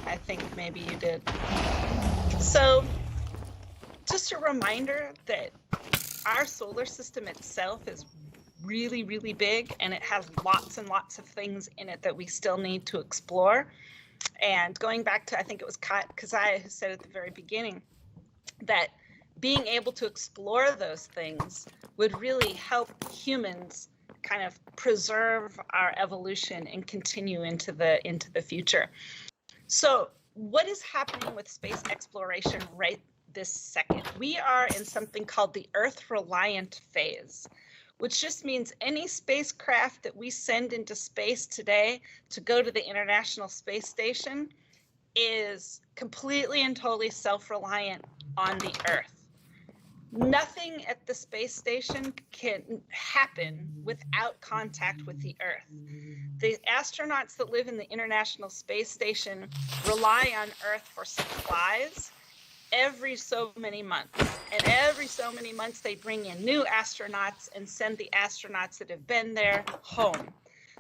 I think maybe you did. So just a reminder that our solar system itself is really, really big, and it has lots and lots of things in it that we still need to explore. And going back to, I think it was Kazaya who said at the very beginning that being able to explore those things would really help humans kind of preserve our evolution and continue into the future. So what is happening with space exploration right this second? We are in something called the Earth reliant phase, which just means any spacecraft that we send into space today to go to the International Space Station is completely and totally self-reliant on the Earth. Nothing at the space station can happen without contact with the Earth. The astronauts that live in the International Space Station rely on Earth for supplies every so many months. And every so many months, they bring in new astronauts and send the astronauts that have been there home.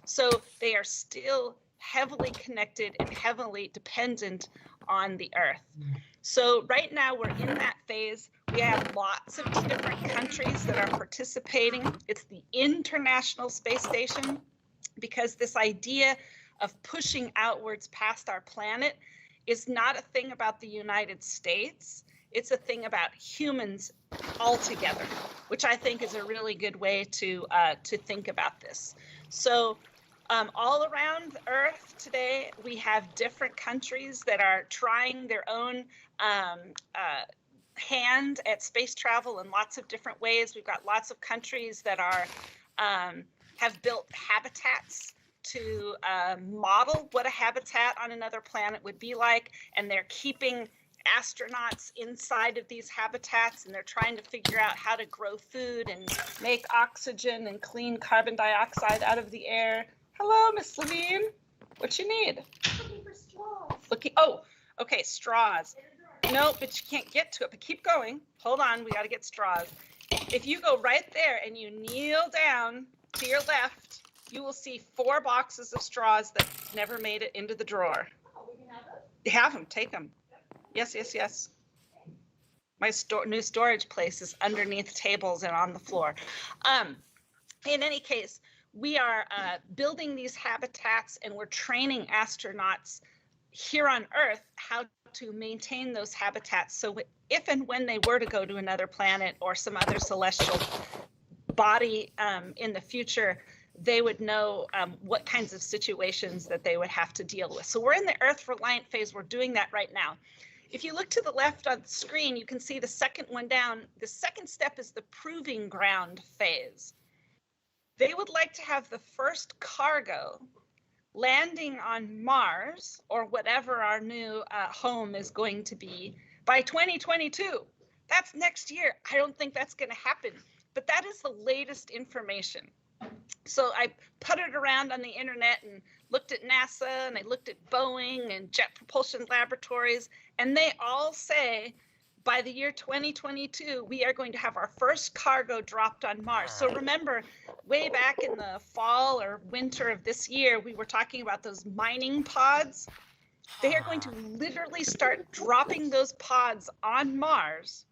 So they are still heavily connected and heavily dependent on the Earth. So right now we're in that phase. We have lots of different countries that are participating. It's the International Space Station, because this idea of pushing outwards past our planet is not a thing about the United States. It's a thing about humans altogether, which I think is a really good way to think about this. So all around Earth today, we have different countries that are trying their own hand at space travel in lots of different ways. We've got lots of countries that are have built habitats to model what a habitat on another planet would be like, and they're keeping astronauts inside of these habitats, and they're trying to figure out how to grow food and make oxygen and clean carbon dioxide out of the air. Hello, Miss Levine. What you need? Looking for straws. Oh, okay, straws. No, but you can't get to it, but keep going. Hold on, we got to get straws. If you go right there and you kneel down to your left, you will see 4 boxes of straws that never made it into the drawer. Oh, we can have those? You have them, take them. Yes, yes, yes. My new storage place is underneath tables and on the floor. In any case, we are building these habitats, and we're training astronauts here on Earth how to maintain those habitats. So if and when they were to go to another planet or some other celestial body in the future, they would know what kinds of situations that they would have to deal with. So we're in the Earth reliant phase. We're doing that right now. If you look to the left on the screen, you can see the second one down. The second step is the proving ground phase. They would like to have the first cargo landing on Mars, or whatever our new home is going to be, by 2022. That's next year. I don't think that's going to happen, but that is the latest information. So I puttered around on the internet and looked at NASA, and I looked at Boeing and Jet Propulsion Laboratories, and they all say by the year 2022, we are going to have our first cargo dropped on Mars. So remember, way back in the fall or winter of this year, we were talking about those mining pods. They are going to literally start dropping those pods on Mars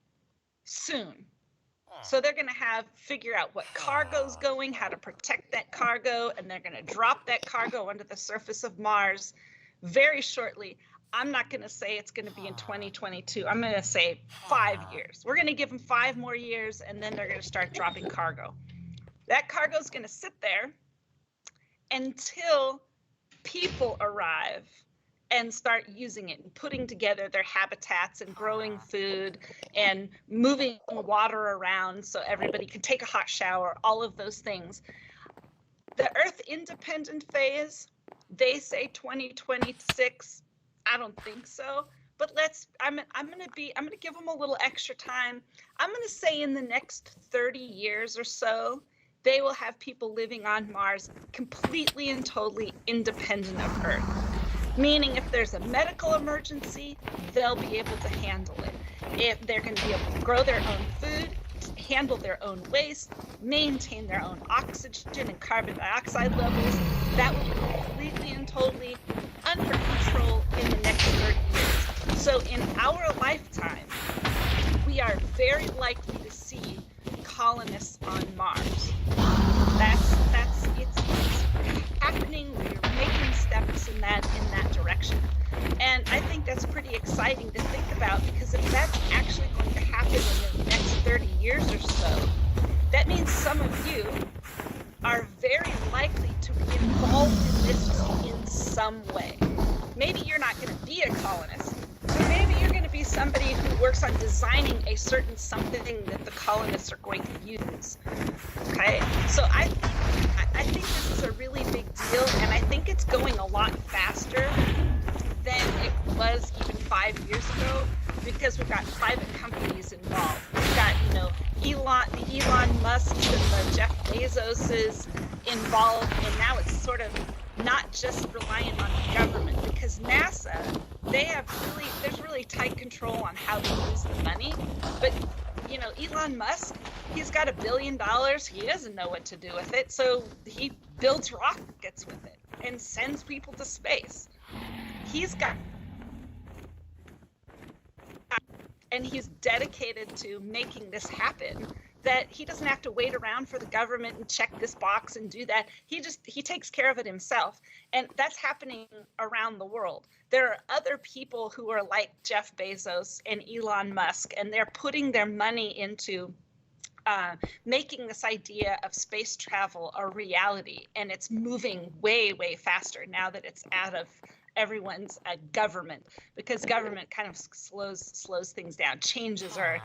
soon. So they're going to figure out what cargo's going, how to protect that cargo, and they're going to drop that cargo onto the surface of Mars very shortly. I'm not going to say it's going to be in 2022. I'm going to say 5 years. We're going to give them 5 more years, and then they're going to start dropping cargo. That cargo is going to sit there until people arrive and start using it and putting together their habitats and growing food and moving water around so everybody can take a hot shower, all of those things. The Earth independent phase, they say 2026. I don't think so, but I'm gonna give them a little extra time. I'm gonna say in the next 30 years or so, they will have people living on Mars completely and totally independent of Earth. Meaning if there's a medical emergency, they'll be able to handle it. If they're going to be able to grow their own food, handle their own waste, maintain their own oxygen and carbon dioxide levels, that will be completely and totally under control in the next 30 years. So in our lifetime, we are very likely to see colonists on Mars. It's happening. We're making steps in that direction. And I think that's pretty exciting to think about, because if that's actually going to happen in the next 30 years or so, that means some of you are very likely to be involved in this in some way. Maybe you're not going to be a colonist, but maybe you're going to be somebody who works on designing a certain something that the colonists are going to use. Okay, so I think this is a really big deal, and I think it's going a lot faster than it was even 5 years ago, because we've got private companies involved. We've got, the Elon Musk and the Jeff Bezoses involved, and now it's sort of not just reliant on the government, because NASA, there's really tight control on how they use the money. But Elon Musk, he's got $1 billion. He doesn't know what to do with it, so he builds rockets with it and sends people to space. And he's dedicated to making this happen, that he doesn't have to wait around for the government and check this box and do that. He takes care of it himself. And that's happening around the world. There are other people who are like Jeff Bezos and Elon Musk, and they're putting their money into making this idea of space travel a reality. And it's moving way, way faster now that it's out of everyone's government, because government kind of slows things down. Changes are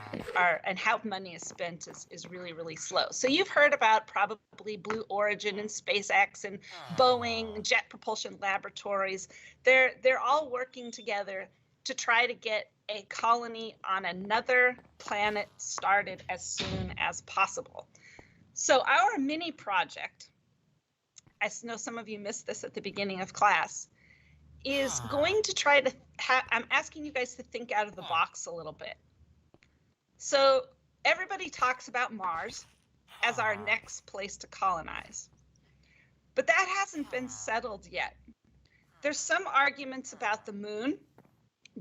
and how money is spent is really, really slow. So you've heard about probably Blue Origin and SpaceX and Boeing, Jet Propulsion Laboratories. They're all working together to try to get a colony on another planet started as soon as possible. So our mini project, I know some of you missed this at the beginning of class, is going to try to I'm asking you guys to think out of the box a little bit. So everybody talks about Mars as our next place to colonize, but that hasn't been settled yet. There's some arguments about the moon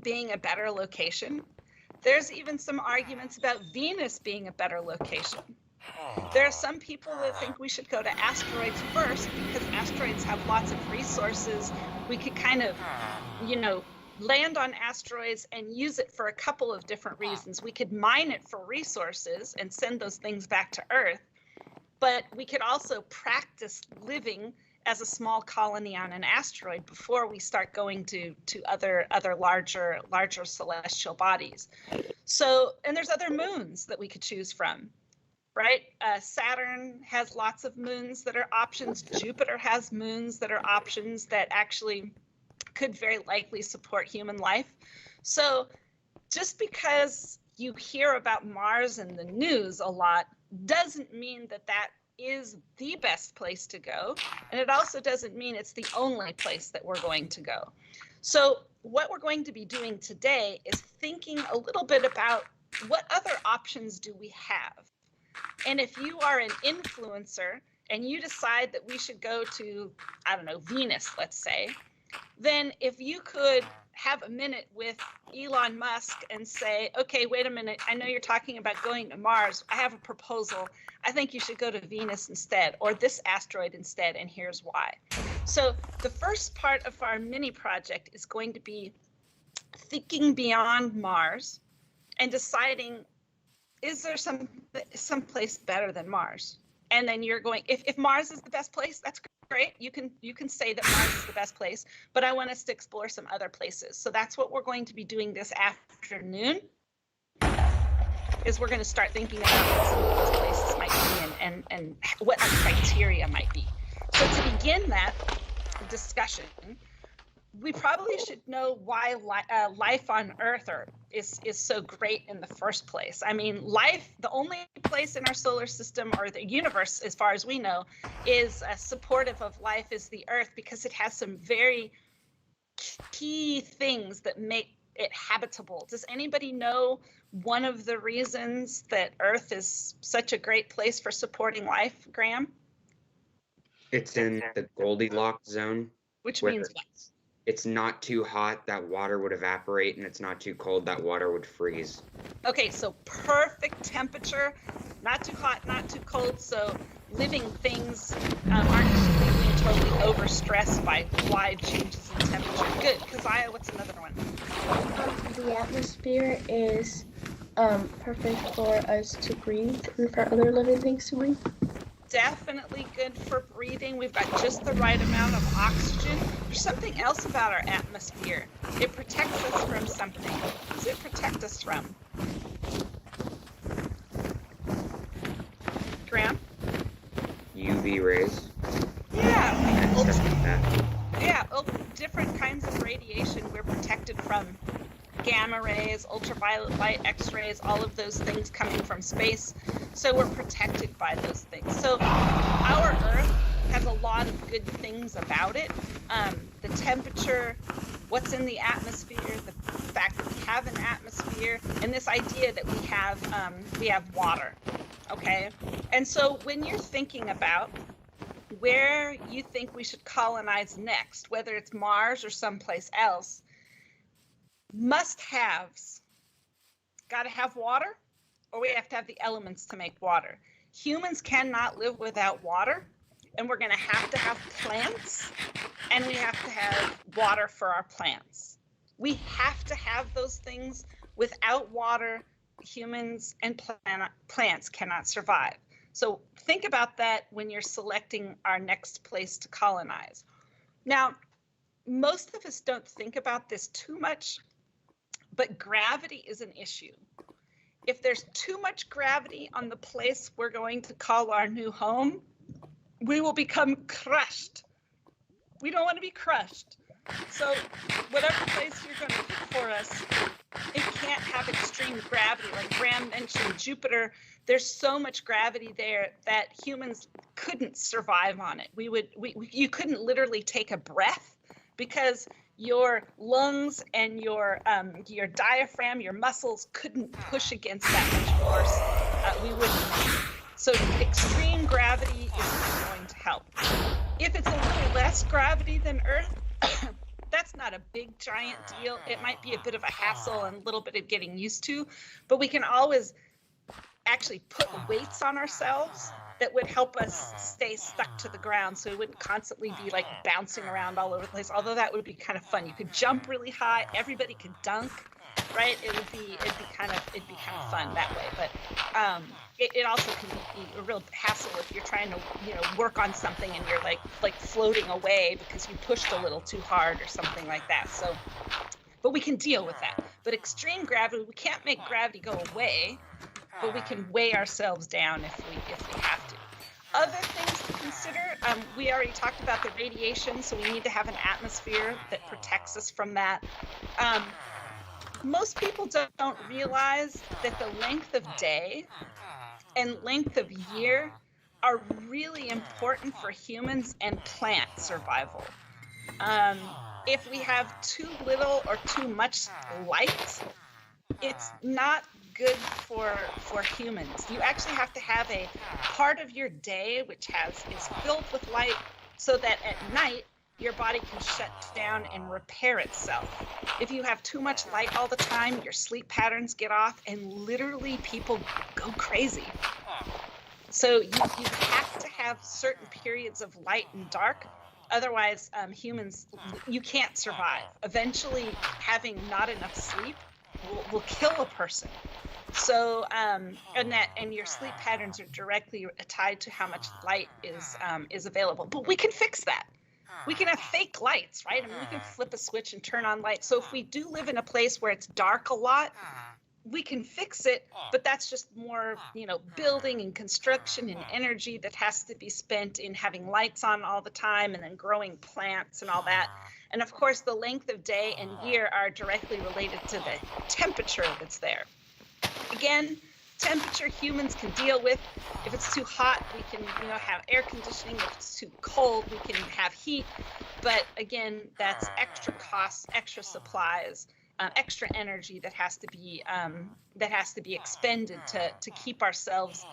being a better location. There's even some arguments about Venus being a better location. There are some people that think we should go to asteroids first, because asteroids have lots of resources. We could kind of, land on asteroids and use it for a couple of different reasons. We could mine it for resources and send those things back to Earth, but we could also practice living as a small colony on an asteroid before we start going to other larger celestial bodies. So, and there's other moons that we could choose from. Right? Saturn has lots of moons that are options. Jupiter has moons that are options that actually could very likely support human life. So just because you hear about Mars in the news a lot doesn't mean that that is the best place to go. And it also doesn't mean it's the only place that we're going to go. So what we're going to be doing today is thinking a little bit about what other options do we have. And if you are an influencer and you decide that we should go to, Venus, let's say, then if you could have a minute with Elon Musk and say, okay, wait a minute, I know you're talking about going to Mars. I have a proposal. I think you should go to Venus instead, or this asteroid instead, and here's why. So the first part of our mini project is going to be thinking beyond Mars and deciding, is there some place better than Mars? And then you're going, if Mars is the best place, that's great. You can say that Mars is the best place, but I want us to explore some other places. So that's what we're going to be doing this afternoon, is we're going to start thinking about what some of those places might be and what our criteria might be. So to begin that discussion, we probably should know why life on Earth is so great in the first place. I mean, life, the only place in our solar system or the universe, as far as we know, is supportive of life is the Earth, because it has some very key things that make it habitable. Does anybody know one of the reasons that Earth is such a great place for supporting life, Graham? It's in the Goldilocks zone. Which means what? it's not too hot that water would evaporate, and it's not too cold that water would freeze. Okay, so perfect temperature, not too hot, not too cold, so living things aren't being totally overstressed by wide changes in temperature. Good, Keziah, what's another one? The atmosphere is perfect for us to breathe and for other living things to breathe. Definitely good for breathing. We've got just the right amount of oxygen. There's something else about our atmosphere. It protects us from something. What does it protect us from? Graham? UV rays. Yeah. And stuff like that. Yeah, different kinds of radiation we're protected from. Gamma rays, ultraviolet light, X-rays, all of those things coming from space. So we're protected by those things. So our Earth has a lot of good things about it. The temperature, what's in the atmosphere, the fact that we have an atmosphere, and this idea that we have water. Okay, and so when you're thinking about where you think we should colonize next, whether it's Mars or someplace else, must-haves. Got to have water, or we have to have the elements to make water. Humans cannot live without water, and we're going to have plants, and we have to have water for our plants. We have to have those things. Without water, humans and plants cannot survive. So think about that when you're selecting our next place to colonize. Now, most of us don't think about this too much, but gravity is an issue. If there's too much gravity on the place we're going to call our new home, we will become crushed. We don't want to be crushed. So whatever place you're going to pick for us, it can't have extreme gravity. Like Graham mentioned, Jupiter, there's so much gravity there that humans couldn't survive on it. You couldn't literally take a breath because your lungs and your diaphragm, your muscles couldn't push against that much force. We wouldn't. So extreme gravity is not going to help. If it's a little less gravity than Earth, that's not a big giant deal. It might be a bit of a hassle and a little bit of getting used to, but we can always actually put weights on ourselves that would help us stay stuck to the ground, so we wouldn't constantly be like bouncing around all over the place. Although that would be kind of fun. You could jump really high. Everybody could dunk, right? It'd be kind of fun that way. But it also can be a real hassle if you're trying to work on something and you're like floating away because you pushed a little too hard or something like that. So, but we can deal with that. But extreme gravity, we can't make gravity go away, but we can weigh ourselves down if we have to. Other things to consider, we already talked about the radiation, so we need to have an atmosphere that protects us from that. Most people don't realize that the length of day and length of year are really important for humans and plant survival. If we have too little or too much light, it's not good for humans. You actually have to have a part of your day which is filled with light so that at night your body can shut down and repair itself. If you have too much light all the time, your sleep patterns get off and literally people go crazy. So you have to have certain periods of light and dark. Otherwise, humans, you can't survive. Eventually, having not enough sleep will kill a person. So, and your sleep patterns are directly tied to how much light is available. But we can fix that. We can have fake lights, right? I mean, we can flip a switch and turn on lights. So if we do live in a place where it's dark a lot, we can fix it, but that's just more, building and construction and energy that has to be spent in having lights on all the time and then growing plants and all that. And of course, the length of day and year are directly related to the temperature that's there. Again, temperature humans can deal with. If it's too hot, we can, have air conditioning. If it's too cold, we can have heat. But again, that's extra costs, extra supplies, extra energy that has to be expended to keep ourselves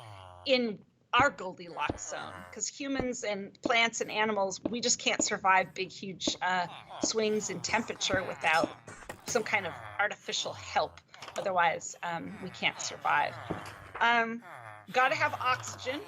in our Goldilocks zone, because humans and plants and animals, we just can't survive big, huge swings in temperature without some kind of artificial help. Otherwise, we can't survive. Got to have oxygen.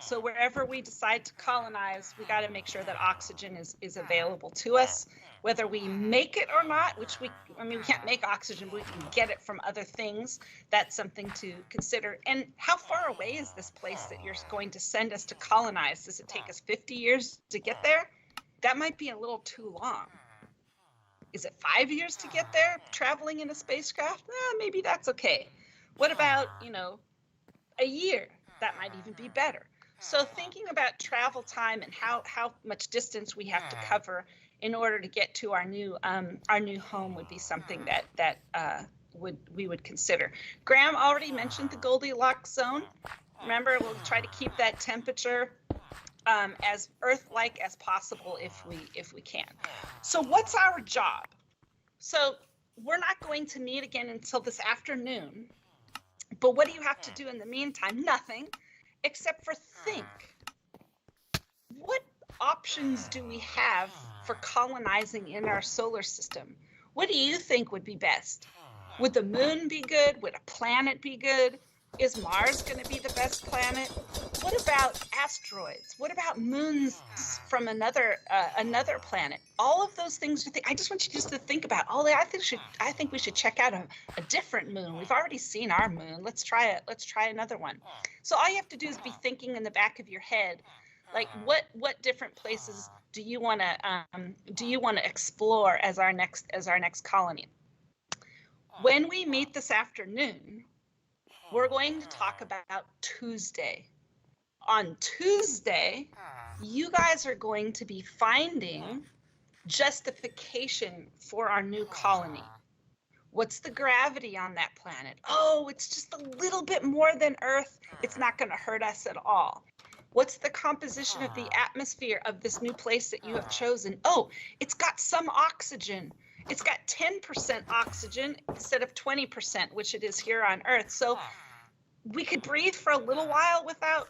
So wherever we decide to colonize, we got to make sure that oxygen is available to us, whether we make it or not, which we can't make oxygen, but we can get it from other things. That's something to consider. And how far away is this place that you're going to send us to colonize? Does it take us 50 years to get there? That might be a little too long. Is it 5 years to get there, traveling in a spacecraft? Maybe that's okay. What about, a year? That might even be better. So thinking about travel time and how much distance we have to cover in order to get to our new home would be something that we would consider. Graham already mentioned the Goldilocks zone. Remember, we'll try to keep that temperature as Earth-like as possible if we can. So what's our job? So we're not going to meet again until this afternoon. But what do you have to do in the meantime? Nothing, except for think. What options do we have for colonizing in our solar system? What do you think would be best? Would the moon be good? Would a planet be good? Is Mars going to be the best planet? What about asteroids? What about moons from another planet? All of those things. I just want you just to think about. I think we should check out a different moon. We've already seen our moon. Let's try it. Let's try another one. So all you have to do is be thinking in the back of your head, like what different places do you want to explore as our next colony? When we meet this afternoon, we're going to talk about Tuesday. On Tuesday, you guys are going to be finding justification for our new colony. What's the gravity on that planet? Oh, it's just a little bit more than Earth. It's not going to hurt us at all. What's the composition of the atmosphere of this new place that you have chosen? Oh, it's got some oxygen. It's got 10% oxygen instead of 20%, which it is here on Earth. So we could breathe for a little while without,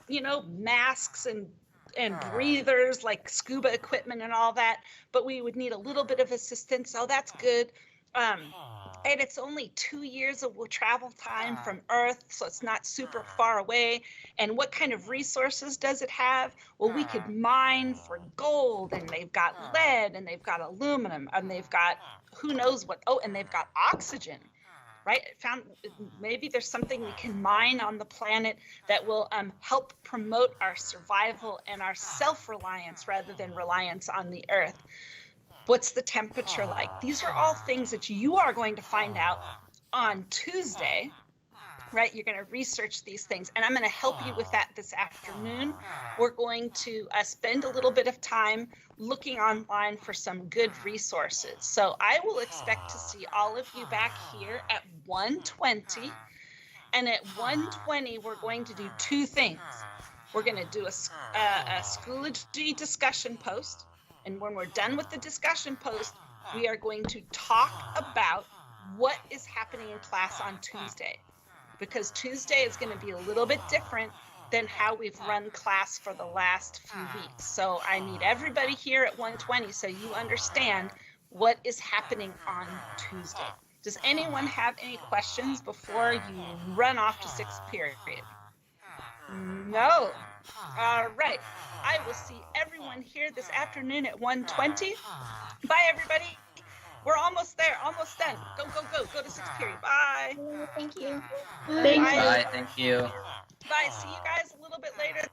masks and breathers like scuba equipment and all that, but we would need a little bit of assistance. So that's good. And it's only 2 years of travel time from Earth, so it's not super far away. And what kind of resources does it have? Well, we could mine for gold, and they've got lead, and they've got aluminum, and they've got who knows what. Oh, and they've got oxygen, right? Maybe there's something we can mine on the planet that will help promote our survival and our self-reliance rather than reliance on the Earth. What's the temperature like? These are all things that you are going to find out on Tuesday, right? You're going to research these things, and I'm going to help you with that this afternoon. We're going to spend a little bit of time looking online for some good resources. So I will expect to see all of you back here at 1:20, and at 1:20, we're going to do two things. We're going to do a Schoology discussion post. And when we're done with the discussion post, we are going to talk about what is happening in class on Tuesday. Because Tuesday is going to be a little bit different than how we've run class for the last few weeks. So I need everybody here at 1:20 so you understand what is happening on Tuesday. Does anyone have any questions before you run off to sixth period? No. All right. I will see everyone here this afternoon at 1:20. Bye, everybody. We're almost there, almost done. Go, go, go. Go to sixth period. Bye. Thank you. Thanks. Bye, thank you. Bye. See you guys a little bit later.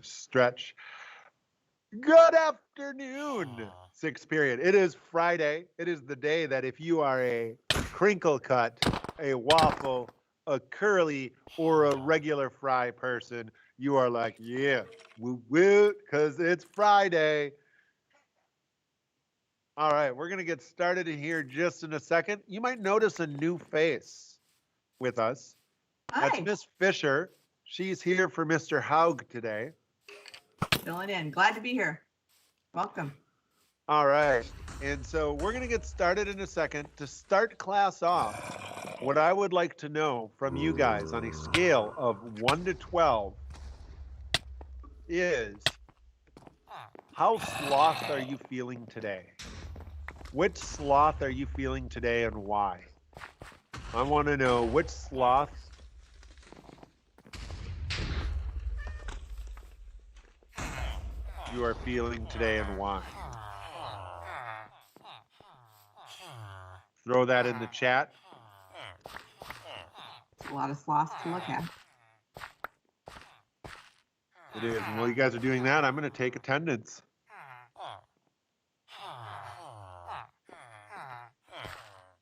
Stretch. Good afternoon, sixth period. It is Friday. It is the day that if you are a crinkle cut, a waffle, a curly, or a regular fry person, you are like, yeah, woo woo, because it's Friday. All right, we're going to get started in here just in a second. You might notice a new face with us. That's Hi, Miss Fisher. She's here for Mr. Haug today. filling in. Glad to be here. Welcome. All right. And so we're going to get started in a second. To start class off, what I would like to know from you guys on a scale of 1 to 12 is how slothed are you feeling today? Which sloth are you feeling today and why? I want to know which sloth you are feeling today and why. Throw that in the chat. It's a lot of sloths to look at. It is. And while you guys are doing that, I'm going to take attendance.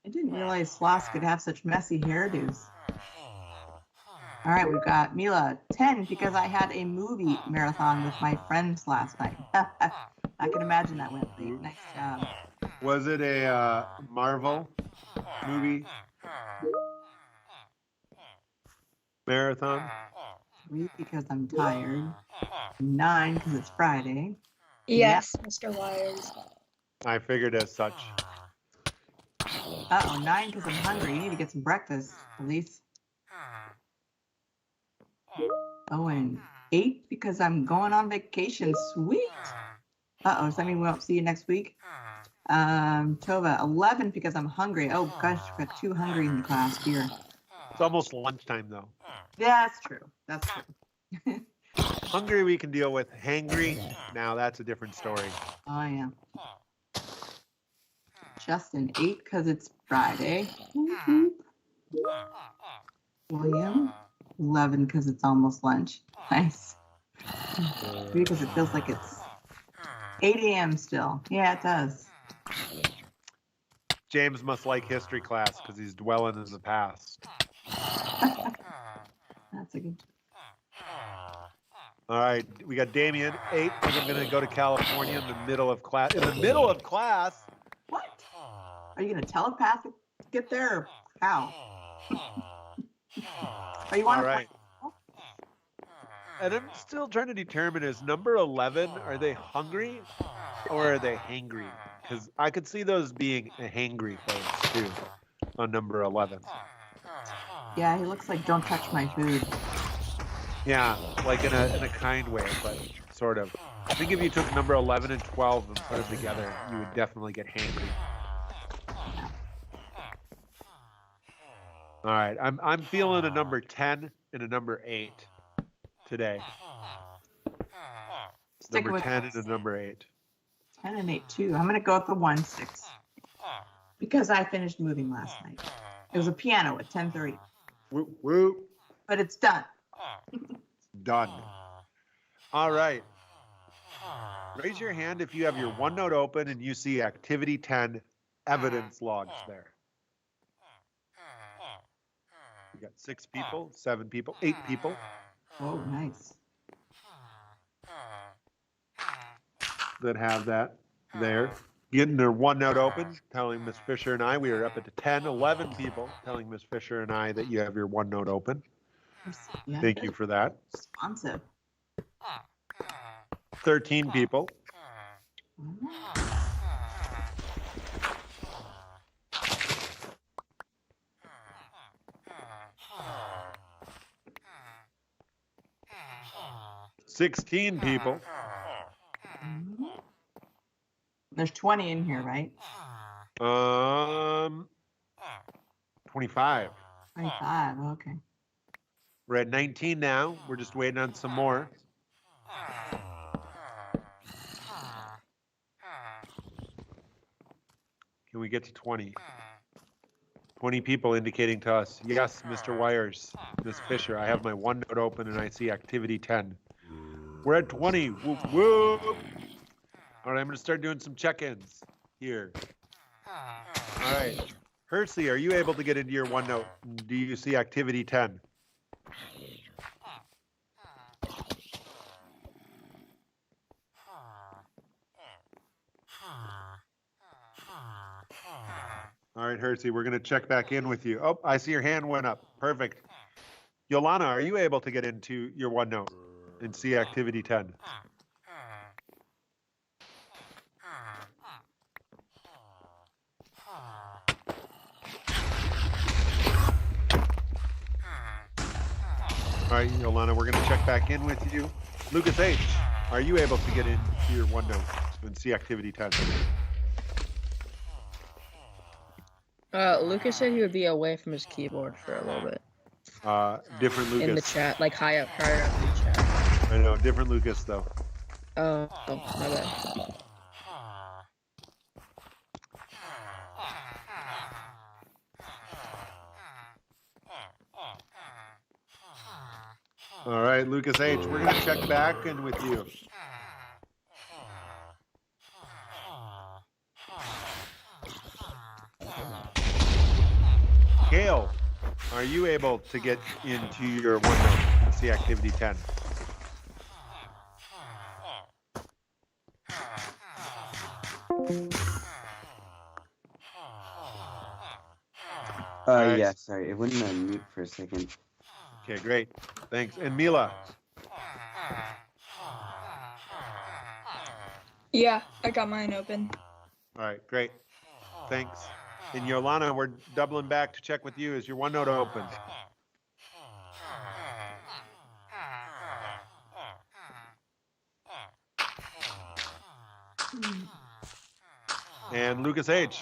I didn't realize sloths could have such messy hairdos. All right, we've got Mila, 10, because I had a movie marathon with my friends last night. I can imagine that went late. Nice job. Was it a Marvel movie marathon? 3 because I'm tired. 9 because it's Friday. Yes, Mr. Wires. I figured as such. Uh-oh, 9 because I'm hungry. You need to get some breakfast, Elise. Oh, and 8 because I'm going on vacation. Sweet. Uh-oh, does that mean we won't see you next week? Tova, 11 because I'm hungry. Oh gosh, we've got 2 hungry in the class here. It's almost lunchtime though. Yeah, that's true. That's true. Hungry we can deal with. Hangry, now that's a different story. Oh yeah. Justin, 8 because it's Friday. William, 11 because it's almost lunch. Nice. 3 because it feels like it's 8 a.m. still. Yeah, it does. James must like history class because he's dwelling in the past. That's a good. All right, we got Damien, 8 because I'm going to go to California in the middle of class. In the middle of class? What? Are you going to telepath get there or how? Are you on All right. And I'm still trying to determine, is number 11, are they hungry or are they hangry? Because I could see those being a hangry folks too on number 11. Yeah, he looks like don't touch my food. Yeah, like in a kind way, but sort of. I think if you took number 11 and 12 and put them together, you would definitely get hangry. All right, I'm feeling a number 10 and a number 8 today. Sticking Number with 10 and a number 8. 10 and 8 too. I'm going to go with the 1, 6 because I finished moving last night. It was a piano at 10:30. Whoop, whoop. But it's done. Done. All right. Raise your hand if you have your OneNote open and you see activity 10 evidence logs there. We got 6 people, 7 people, 8 people. Oh, nice. That have that there. Getting their OneNote open, telling Miss Fisher and I, we are up at 10, 11 people telling Miss Fisher and I that you have your OneNote open. Yeah, Thank you for that. responsive. 13 people. $16 people. There's 20 in here, right? 25. 25. Okay. We're at 19 now. We're just waiting on some more. Can we get to 20? 20 people indicating to us, yes, Mr. Wires, Miss Fisher, I have my OneNote open and I see activity 10. We're at 20. Whoop, whoop. All right, I'm going to start doing some check-ins here. All right. Hersey, are you able to get into your OneNote? Do you see activity 10? All right, Hersey, we're going to check back in with you. Oh, I see your hand went up. Perfect. Yolana, are you able to get into your OneNote and see activity 10? All right, Yolana, we're going to check back in with you. Lucas H., are you able to get into your OneNote and see activity 10? Lucas said he would be away from his keyboard for a little bit. Different Lucas. In the chat, like higher up in the chat. I know, different Lucas, though. Oh, my bad. All right, Lucas H., we're going to check back in with you. Kale, are you able to get into your OneNote and see activity 10? Right. Yeah, sorry, it wouldn't unmute for a second. Okay, great. Thanks. And Mila? Yeah, I got mine open. All right, great. Thanks. And Yolana, we're doubling back to check with you. Is your OneNote open? And Lucas H.,